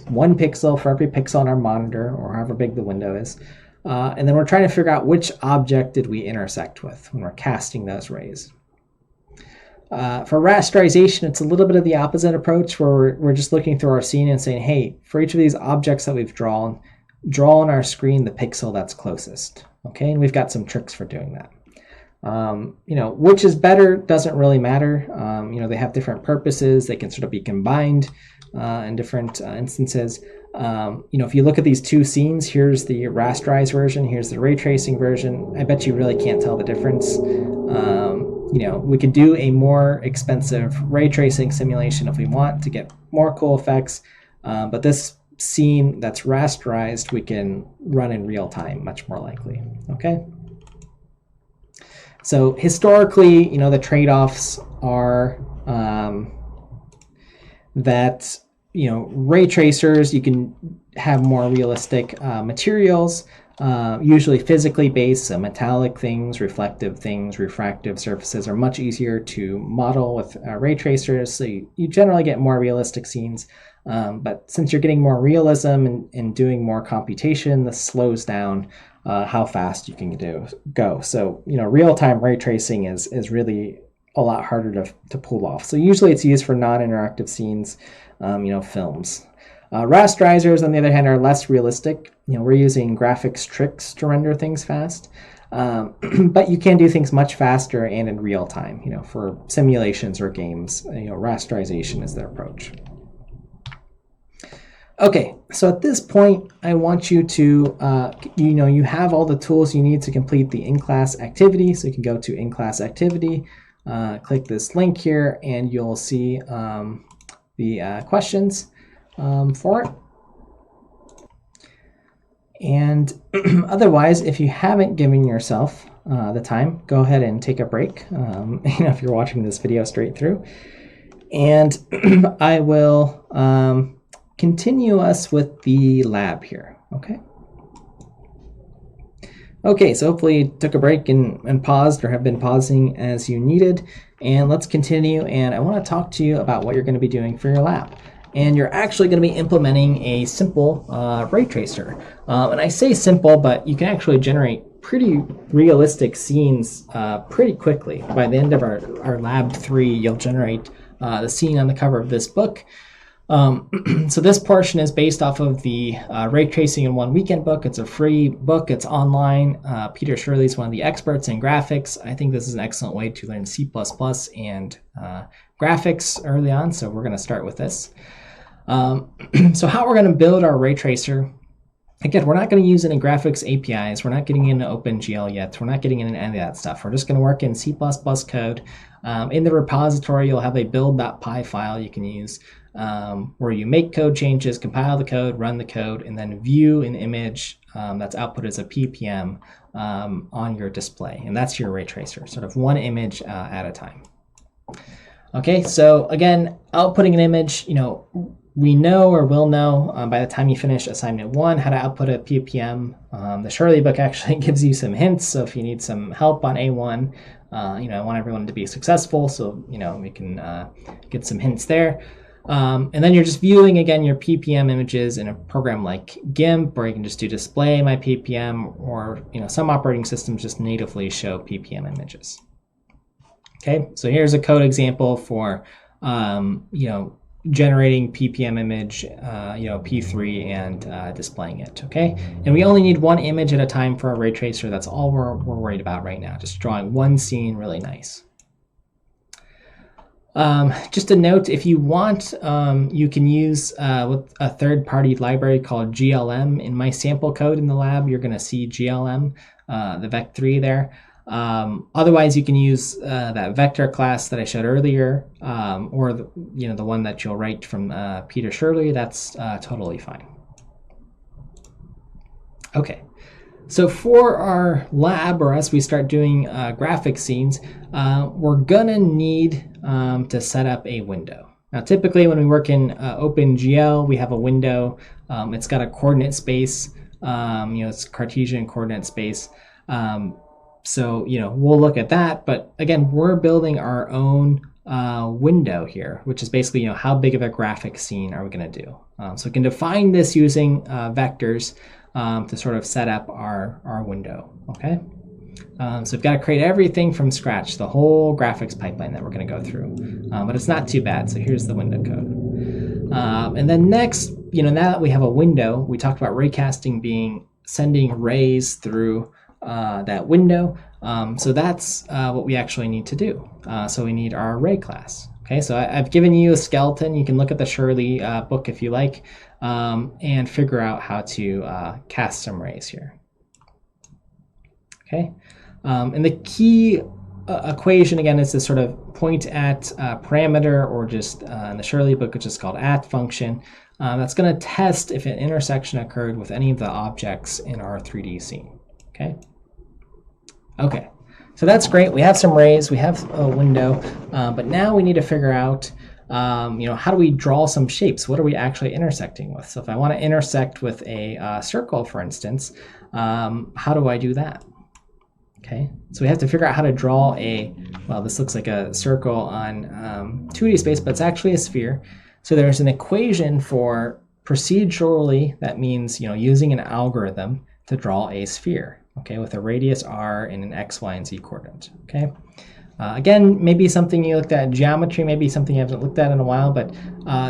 Speaker 1: one pixel for every pixel on our monitor, or however big the window is. And then we're trying to figure out which object did we intersect with when we're casting those rays. For rasterization, it's a little bit of the opposite approach, where we're just looking through our scene and saying, hey, for each of these objects that we've drawn, draw on our screen the pixel that's closest. Okay, and we've got some tricks for doing that. Which is better doesn't really matter. They have different purposes. They can sort of be combined in different instances. If you look at these two scenes, here's the rasterized version, here's the ray tracing version. I bet you really can't tell the difference. We could do a more expensive ray tracing simulation if we want to get more cool effects, but this scene that's rasterized, we can run in real time, much more likely. Okay. So historically, the trade-offs are that ray tracers, you can have more realistic materials, usually physically based, so metallic things, refractive surfaces are much easier to model with ray tracers, so you generally get more realistic scenes. But since you're getting more realism and doing more computation, this slows down how fast you can go. So real-time ray tracing is really a lot harder to pull off. So usually it's used for non-interactive scenes, films. Rasterizers, on the other hand, are less realistic. We're using graphics tricks to render things fast. But you can do things much faster and in real time, for simulations or games. Rasterization is the approach. Okay, so at this point, I want you to, you have all the tools you need to complete the in-class activity. So you can go to in-class activity, click this link here, and you'll see the questions for it. And otherwise, if you haven't given yourself the time, go ahead and take a break, if you're watching this video straight through. And I will continue us with the lab here, okay? Okay, so hopefully you took a break and paused or have been pausing as you needed. And let's continue, and I want to talk to you about what you're going to be doing for your lab. And you're actually going to be implementing a simple ray tracer. And I say simple, but you can actually generate pretty realistic scenes pretty quickly. By the end of our lab 3, you'll generate the scene on the cover of this book. So this portion is based off of the Ray Tracing in 1 Weekend book. It's a free book. It's online. Peter Shirley is one of the experts in graphics. I think this is an excellent way to learn C++ and graphics early on. So we're going to start with this. So how we're going to build our ray tracer. Again, we're not going to use any graphics APIs. We're not getting into OpenGL yet. We're not getting into any of that stuff. We're just going to work in C++ code. In the repository, you'll have a build.py file you can use where you make code changes, compile the code, run the code, and then view an image that's output as a PPM on your display. And that's your ray tracer, sort of one image at a time. Okay, so again, outputting an image, we know or will know by the time you finish assignment 1 how to output a PPM. The Shirley book actually gives you some hints, so if you need some help on A1, I want everyone to be successful, so we can get some hints there. And then you're just viewing, again, your PPM images in a program like GIMP, or you can just do display my PPM, or some operating systems just natively show PPM images. Okay, so here's a code example for generating PPM image, P3, and displaying it, okay? And we only need one image at a time for a ray tracer. That's all we're worried about right now, just drawing one scene really nice. Just a note, if you want, you can use a third-party library called GLM. In my sample code in the lab, you're going to see GLM, the Vec3 there. Otherwise, you can use that vector class that I showed earlier, or the one that you'll write from Peter Shirley. That's totally fine. Okay, so for our lab, or as we start doing graphic scenes, we're gonna need to set up a window. Now, typically when we work in OpenGL, we have a window. It's got a coordinate space. It's Cartesian coordinate space. So, we'll look at that. But again, we're building our own window here, which is basically, how big of a graphic scene are we going to do? So we can define this using vectors to sort of set up our window, okay? So we've got to create everything from scratch, the whole graphics pipeline that we're going to go through. But it's not too bad. So here's the window code. And then next, now that we have a window, we talked about raycasting being sending rays through that window. So that's what we actually need to do. So we need our ray class. Okay, so I've given you a skeleton. You can look at the Shirley book if you like, and figure out how to cast some rays here. Okay, and the key equation, again, is this sort of point at parameter, or just in the Shirley book, which is called at function. That's going to test if an intersection occurred with any of the objects in our 3D scene. Okay. Okay, so that's great. We have some rays, we have a window, but now we need to figure out, how do we draw some shapes? What are we actually intersecting with? So if I want to intersect with a circle, for instance, how do I do that? Okay, so we have to figure out how to draw this looks like a circle on 2D space, but it's actually a sphere. So there's an equation for procedurally, that means, using an algorithm to draw a sphere. Okay, with a radius r and an x, y, and z coordinate. Okay, again, maybe something you looked at in geometry, maybe something you haven't looked at in a while, but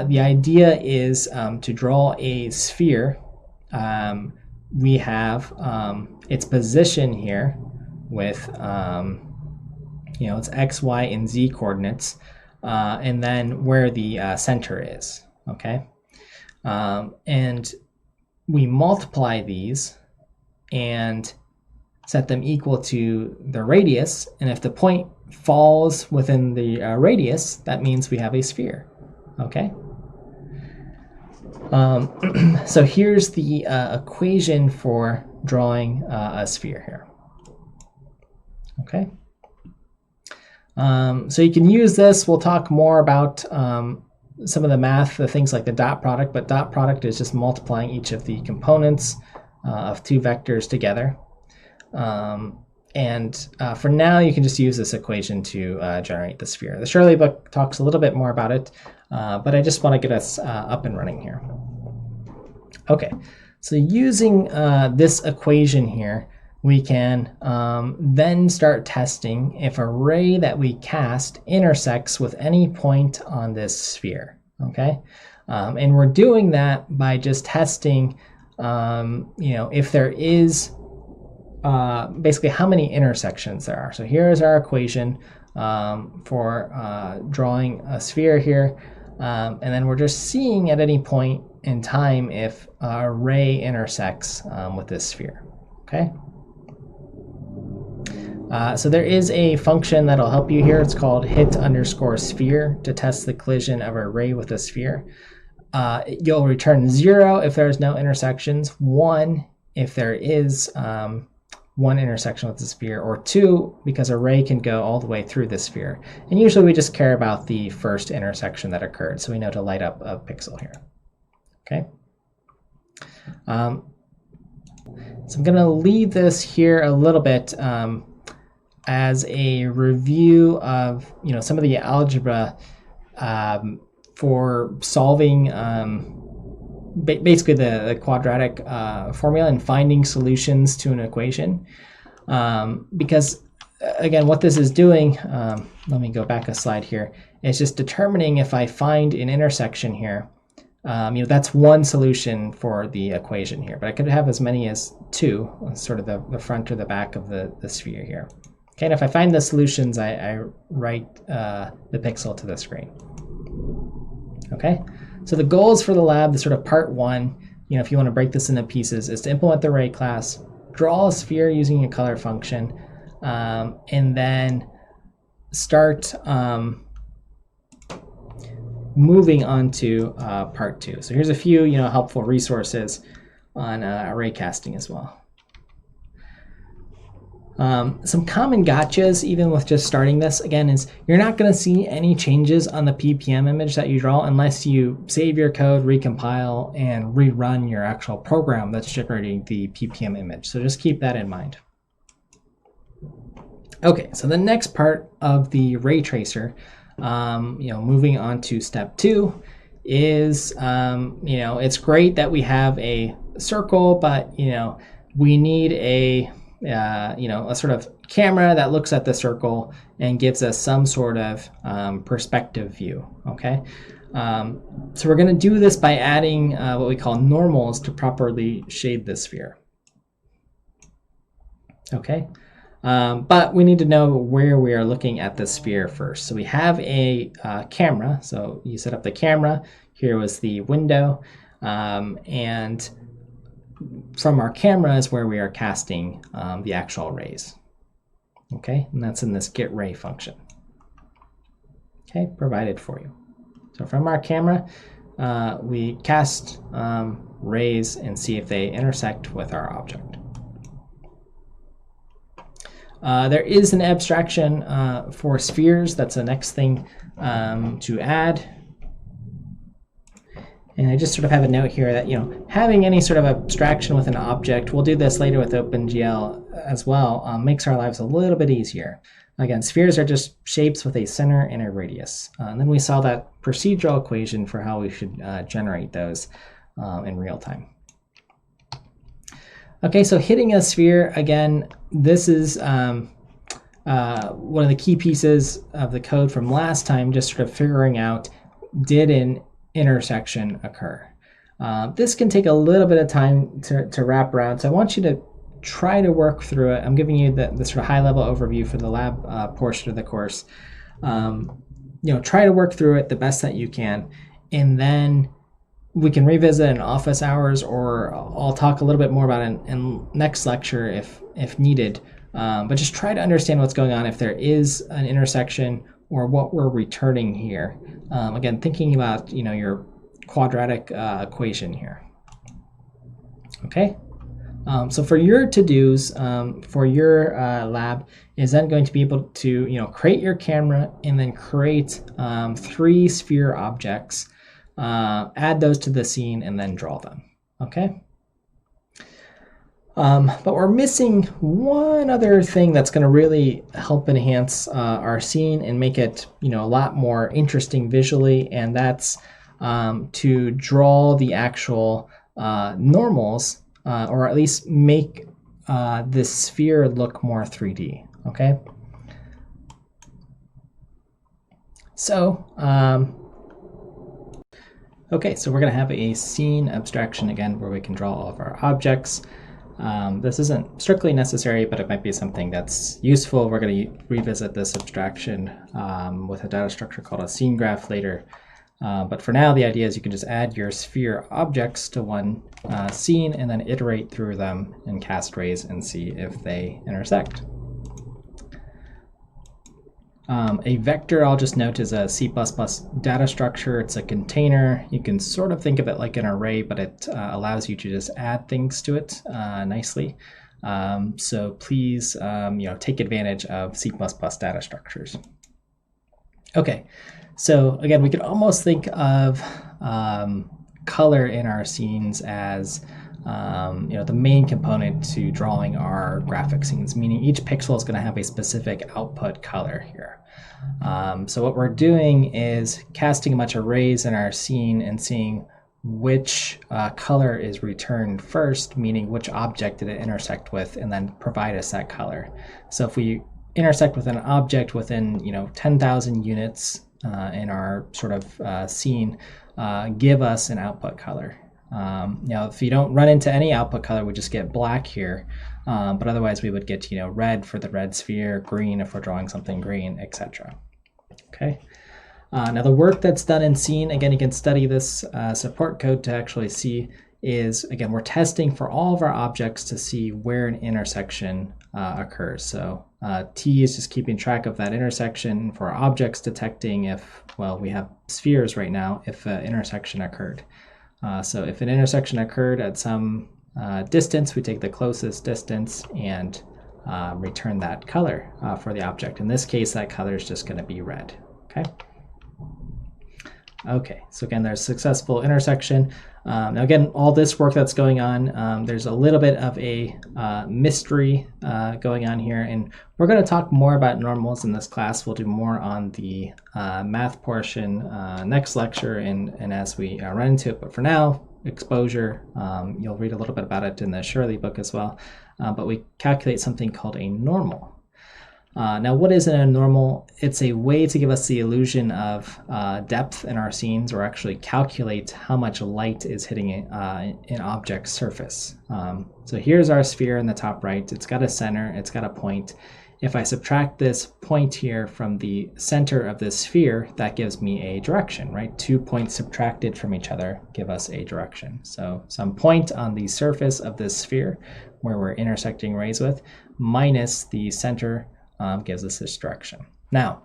Speaker 1: the idea is to draw a sphere. We have its position here, with its x, y, and z coordinates, and then where the center is. Okay, and we multiply these and set them equal to the radius, and if the point falls within the radius, that means we have a sphere. Okay. So here's the equation for drawing a sphere here. Okay. So you can use this. We'll talk more about some of the math, the things like the dot product, but dot product is just multiplying each of the components of two vectors together. For now, you can just use this equation to generate the sphere. The Shirley book talks a little bit more about it, but I just want to get us up and running here. Okay, so using this equation here, we can then start testing if a ray that we cast intersects with any point on this sphere. Okay, and we're doing that by just testing, if there is basically how many intersections there are. So here is our equation for drawing a sphere here. And then we're just seeing at any point in time if a ray intersects with this sphere. Okay. So there is a function that'll help you here. It's called hit_sphere to test the collision of a ray with a sphere. You'll return 0 if there's no intersections, 1 if there is one intersection with the sphere, or 2 because a ray can go all the way through the sphere. And usually we just care about the first intersection that occurred, so we know to light up a pixel here. Okay. So I'm going to leave this here a little bit as a review of some of the algebra for solving basically the quadratic formula and finding solutions to an equation. Because again, what this is doing, let me go back a slide here, is just determining if I find an intersection here. That's one solution for the equation here, but I could have as many as 2, sort of the front or the back of the sphere here. Okay, and if I find the solutions, I write the pixel to the screen. Okay, so the goals for the lab, the sort of part 1, if you want to break this into pieces, is to implement the ray class, draw a sphere using a color function, and then start moving on to part 2. So here's a few helpful resources on ray casting as well. Some common gotchas, even with just starting this, again, is you're not going to see any changes on the PPM image that you draw unless you save your code, recompile, and rerun your actual program that's generating the PPM image. So just keep that in mind. Okay, so the next part of the ray tracer, moving on to step 2, is it's great that we have a circle, but we need a sort of camera that looks at the circle and gives us some sort of perspective view. Okay, so we're going to do this by adding what we call normals to properly shade the sphere. Okay, but we need to know where we are looking at the sphere first. So we have a camera. So you set up the camera. Here was the window, and from our camera is where we are casting the actual rays. Okay, and that's in this getRay function. Okay, provided for you. So from our camera, we cast rays and see if they intersect with our object. There is an abstraction for spheres. That's the next thing to add. And I just sort of have a note here that, having any sort of abstraction with an object, we'll do this later with OpenGL as well, makes our lives a little bit easier. Again, spheres are just shapes with a center and a radius. And then we saw that procedural equation for how we should generate those in real time. Okay, so hitting a sphere, again, this is one of the key pieces of the code from last time, just sort of figuring out, did an intersection occur? This can take a little bit of time to wrap around, so I want you to try to work through it. I'm giving you the sort of high-level overview for the lab portion of the course. Try to work through it the best that you can, and then we can revisit in office hours, or I'll talk a little bit more about it in next lecture if needed. But just try to understand what's going on if there is an intersection or what we're returning here. Again, thinking about your quadratic equation here. Okay. So for your to-dos for your lab is then going to be able to create your camera and then create 3 sphere objects, add those to the scene, and then draw them. Okay. But we're missing one other thing that's going to really help enhance our scene and make it a lot more interesting visually, and that's to draw the actual normals, or at least make this sphere look more 3D. Okay. So so we're going to have a scene abstraction again where we can draw all of our objects. This isn't strictly necessary, but it might be something that's useful. We're going to revisit this abstraction with a data structure called a scene graph later. But for now, the idea is you can just add your sphere objects to one scene and then iterate through them and cast rays and see if they intersect. A vector, I'll just note, is a C++ data structure. It's a container. You can sort of think of it like an array, but it allows you to just add things to it nicely. So please take advantage of C++ data structures. Okay. So again, we could almost think of color in our scenes as the main component to drawing our graphic scenes, meaning each pixel is going to have a specific output color here. So what we're doing is casting a bunch of rays in our scene and seeing which color is returned first, meaning which object did it intersect with, and then provide us that color. So if we intersect with an object within 10,000 units in our sort of scene, give us an output color. If you don't run into any output color, we just get black here, but otherwise we would get red for the red sphere, green if we're drawing something green, etc. Okay. Now the work that's done in scene, again, you can study this support code to actually see, is again, we're testing for all of our objects to see where an intersection occurs. So T is just keeping track of that intersection for our objects, detecting if, well, we have spheres right now, if an intersection occurred. So if an intersection occurred at some distance, we take the closest distance and return that color for the object. In this case, that color is just going to be red. Okay. Okay, so again, there's successful intersection. Now again, all this work that's going on, there's a little bit of a mystery going on here, and we're going to talk more about normals in this class. We'll do more on the math portion next lecture and as we run into it. But for now, exposure, you'll read a little bit about it in the Shirley book as well. But we calculate something called a normal. Now, what is a normal? It's a way to give us the illusion of depth in our scenes, or actually calculate how much light is hitting an object's surface. So here's our sphere in the top right. It's got a center, it's got a point. If I subtract this point here from the center of this sphere, that gives me a direction, right? 2 points subtracted from each other give us a direction. So some point on the surface of this sphere where we're intersecting rays with, minus the center, gives us this direction. Now,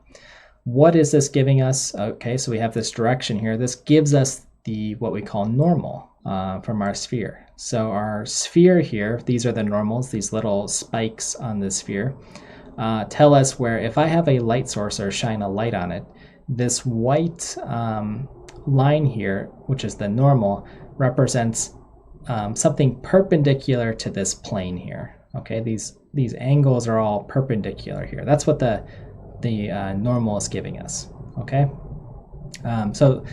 Speaker 1: what is this giving us? Okay, so we have this direction here. This gives us the what we call normal from our sphere. So our sphere here, these are the normals, these little spikes on the sphere, tell us where if I have a light source or shine a light on it, this white line here, which is the normal, represents something perpendicular to this plane here. Okay, these angles are all perpendicular here. That's what the normal is giving us. Okay, so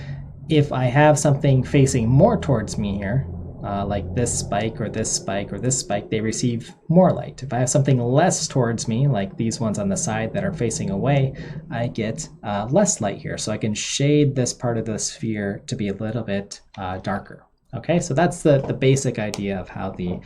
Speaker 1: if I have something facing more towards me here, like this spike or this spike or this spike, they receive more light. If I have something less towards me, like these ones on the side that are facing away, I get less light here. So I can shade this part of the sphere to be a little bit darker. Okay, so that's the basic idea of how the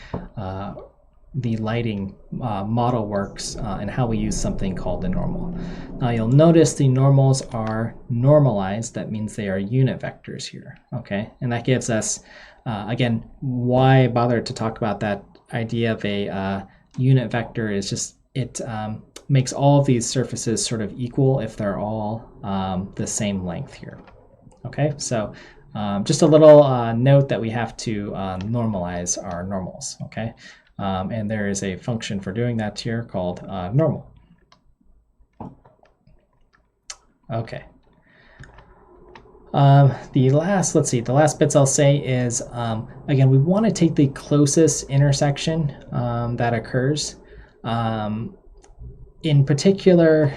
Speaker 1: the lighting model works and how we use something called the normal. Now you'll notice the normals are normalized. That means they are unit vectors here, okay? And that gives us, again, why bother to talk about that idea of a unit vector is just it makes all of these surfaces sort of equal if they're all the same length here, okay? So just a little note that we have to normalize our normals, okay? And there is a function for doing that here called normal. Okay. The last bits I'll say is, again, we want to take the closest intersection that occurs. In particular,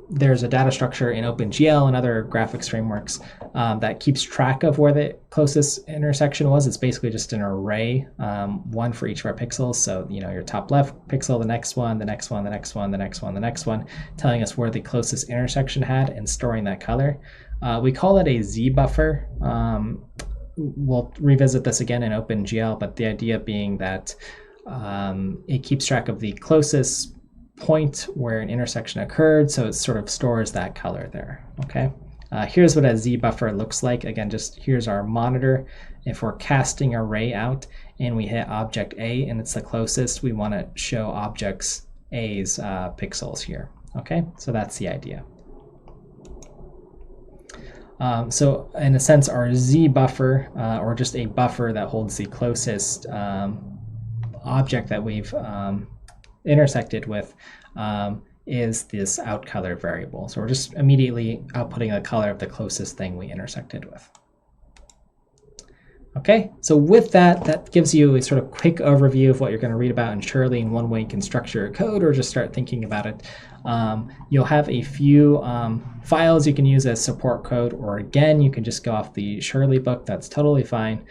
Speaker 1: there's a data structure in OpenGL and other graphics frameworks that keeps track of where the closest intersection was. It's basically just an array, one for each of our pixels. So, your top left pixel, the next one, the next one, the next one, the next one, the next one, telling us where the closest intersection had and storing that color. We call it a Z buffer. We'll revisit this again in OpenGL, but the idea being that it keeps track of the closest point where an intersection occurred, so it sort of stores that color there, okay? Here's what a Z buffer looks like. Again, just here's our monitor. If we're casting a ray out and we hit object A and it's the closest, we want to show objects A's pixels here, okay? So that's the idea. So in a sense, our Z buffer, or just a buffer that holds the closest object that we've intersected with, is this outColor variable. So we're just immediately outputting the color of the closest thing we intersected with. Okay, so with that, that gives you a sort of quick overview of what you're going to read about in Shirley and one way you can structure your code or just start thinking about it. You'll have a few files you can use as support code, or again, you can just go off the Shirley book. That's totally fine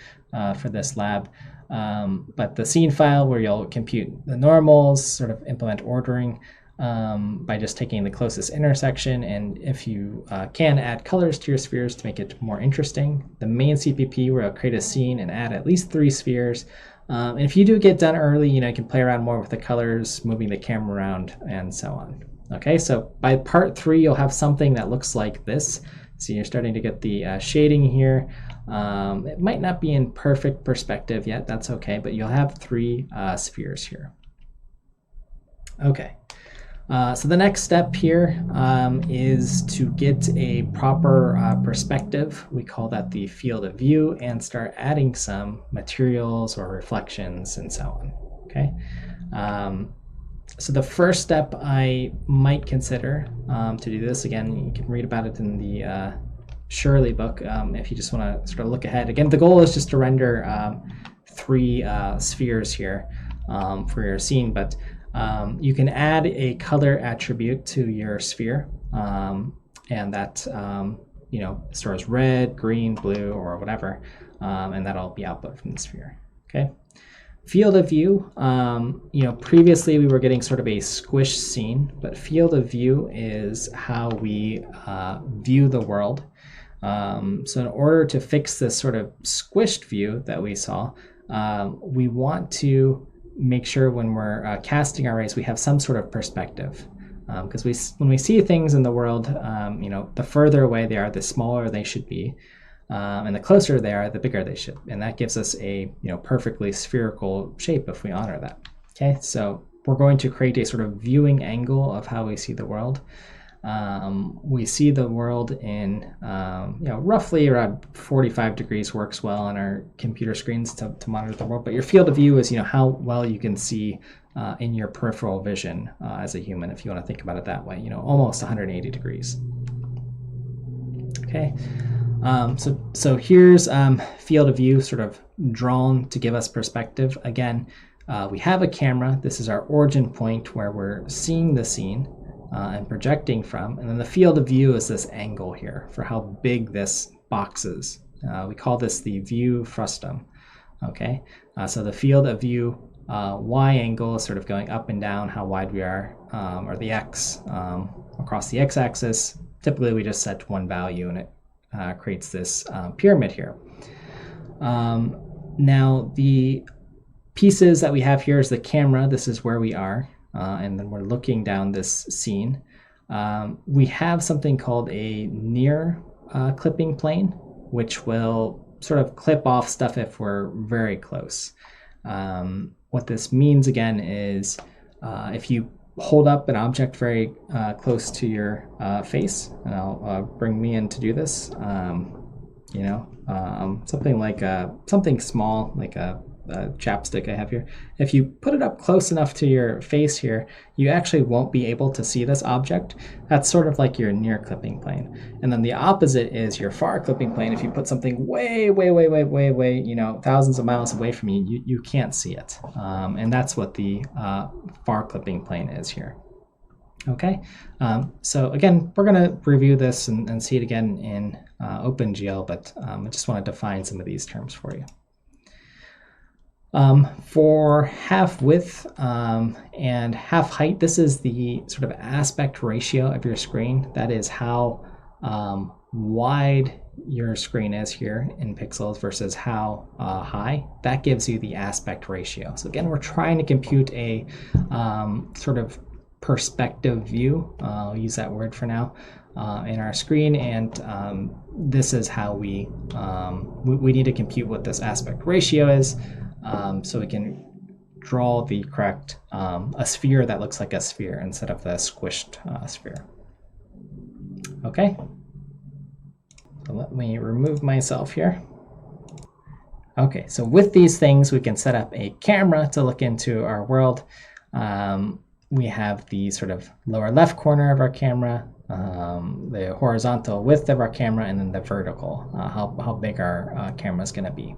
Speaker 1: for this lab. But the scene file where you'll compute the normals, sort of implement ordering by just taking the closest intersection, and if you can, add colors to your spheres to make it more interesting. The main CPP where you'll create a scene and add at least 3 spheres. And if you do get done early, you can play around more with the colors, moving the camera around, and so on. Okay, so by part 3, you'll have something that looks like this. So you're starting to get the shading here. It might not be in perfect perspective yet, that's okay, but you'll have 3 spheres here. Okay, so the next step here is to get a proper perspective. We call that the field of view, and start adding some materials or reflections and so on, okay? So the first step I might consider to do this, again, you can read about it in the Shirley book if you just want to sort of look ahead. Again, the goal is just to render 3 spheres here for your scene, but you can add a color attribute to your sphere, and that stores red, green, blue, or whatever, and that'll be output from the sphere. Okay. Field of view, previously we were getting sort of a squished scene, but field of view is how we view the world. So in order to fix this sort of squished view that we saw, we want to make sure when we're casting our rays, we have some sort of perspective. Because when we see things in the world, the further away they are, the smaller they should be. And the closer they are, the bigger they should. And that gives us a perfectly spherical shape if we honor that. Okay, so we're going to create a sort of viewing angle of how we see the world. We see the world in roughly around 45 degrees works well on our computer screens to monitor the world. But your field of view is how well you can see in your peripheral vision as a human, if you want to think about it that way. Almost 180 degrees. Okay. So here's field of view sort of drawn to give us perspective. Again, we have a camera. This is our origin point where we're seeing the scene and projecting from. And then the field of view is this angle here for how big this box is. We call this the view frustum. Okay, so the field of view y angle is sort of going up and down how wide we are, or the x across the x-axis. Typically, we just set one value and it creates this pyramid here. Now, the pieces that we have here is the camera. This is where we are, and then we're looking down this scene. We have something called a near clipping plane, which will sort of clip off stuff if we're very close. What this means again is if you hold up an object very close to your face, and I'll bring me in to do this, something like something small, like a chapstick I have here. If you put it up close enough to your face here, you actually won't be able to see this object. That's sort of like your near clipping plane. And then the opposite is your far clipping plane. If you put something way, thousands of miles away from you, you can't see it. And that's what the far clipping plane is here. Okay, so again, we're going to review this and see it again in OpenGL, but I just want to define some of these terms for you. For half width and half height, this is the sort of aspect ratio of your screen. That is how wide your screen is here in pixels versus how high. That gives you the aspect ratio. So again, we're trying to compute a sort of perspective view. I'll use that word for now. In our screen, and this is how we need to compute what this aspect ratio is, so we can draw the correct a sphere that looks like a sphere instead of the squished sphere. Okay, so let me remove myself here. Okay, so with these things we can set up a camera to look into our world. We have the sort of lower left corner of our camera, the horizontal width of our camera, and then the vertical, how big our camera is going to be.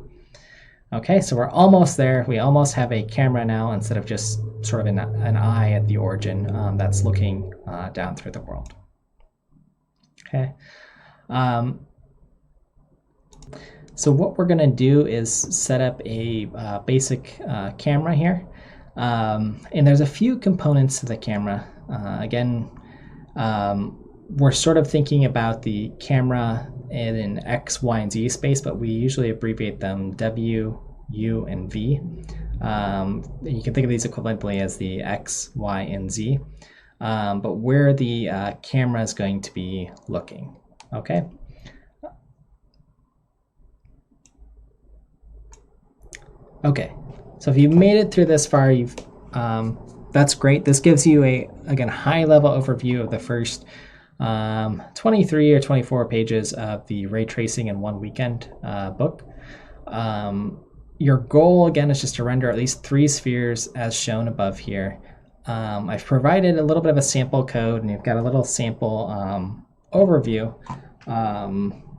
Speaker 1: Okay, so we're almost there. We almost have a camera now instead of just sort of an eye at the origin that's looking down through the world. Okay. So what we're going to do is set up a basic camera here. And there's a few components to the camera. Again, we're sort of thinking about the camera in an X, Y, and Z space, but we usually abbreviate them W, U, and V. You can think of these equivalently as the X, Y, and Z, but where the camera is going to be looking. Okay. Okay. So if you made it through this far, that's great. This gives you again, high-level overview of the first 23 or 24 pages of the Ray Tracing in One Weekend book. Your goal, again, is just to render at least 3 spheres as shown above here. I've provided a little bit of a sample code, and you've got a little sample overview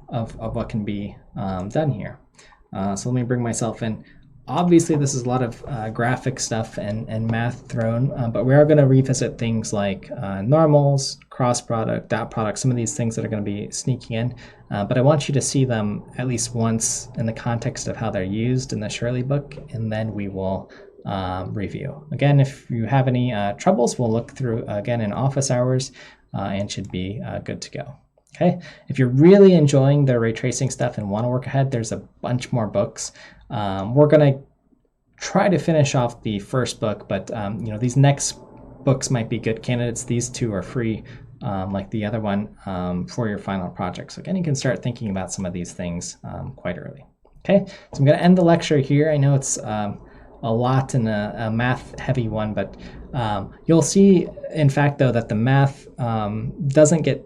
Speaker 1: of what can be done here. So let me bring myself in. Obviously, this is a lot of graphic stuff and math thrown, but we are going to revisit things like normals, cross product, dot product, some of these things that are going to be sneaking in. But I want you to see them at least once in the context of how they're used in the Shirley book, and then we will review. Again, if you have any troubles, we'll look through again in office hours and should be good to go. Okay, if you're really enjoying the ray tracing stuff and want to work ahead, there's a bunch more books. We're going to try to finish off the first book, but these next books might be good candidates. These 2 are free, like the other one, for your final project. So again, you can start thinking about some of these things quite early. Okay, so I'm going to end the lecture here. I know it's a lot in a math-heavy one, but you'll see, in fact, though, that the math doesn't get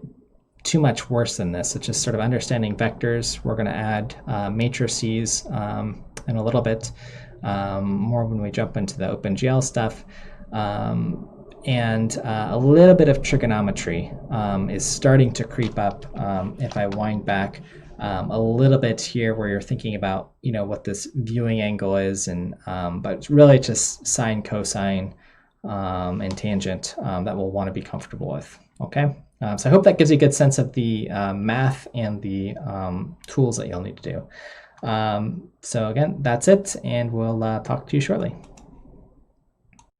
Speaker 1: too much worse than this. It's just sort of understanding vectors. We're going to add matrices in a little bit more when we jump into the OpenGL stuff. And a little bit of trigonometry is starting to creep up. If I wind back a little bit here where you're thinking about what this viewing angle is, and but it's really just sine, cosine, and tangent that we'll want to be comfortable with. Okay. So I hope that gives you a good sense of the math and the tools that you'll need to do. So again, that's it, and we'll talk to you shortly.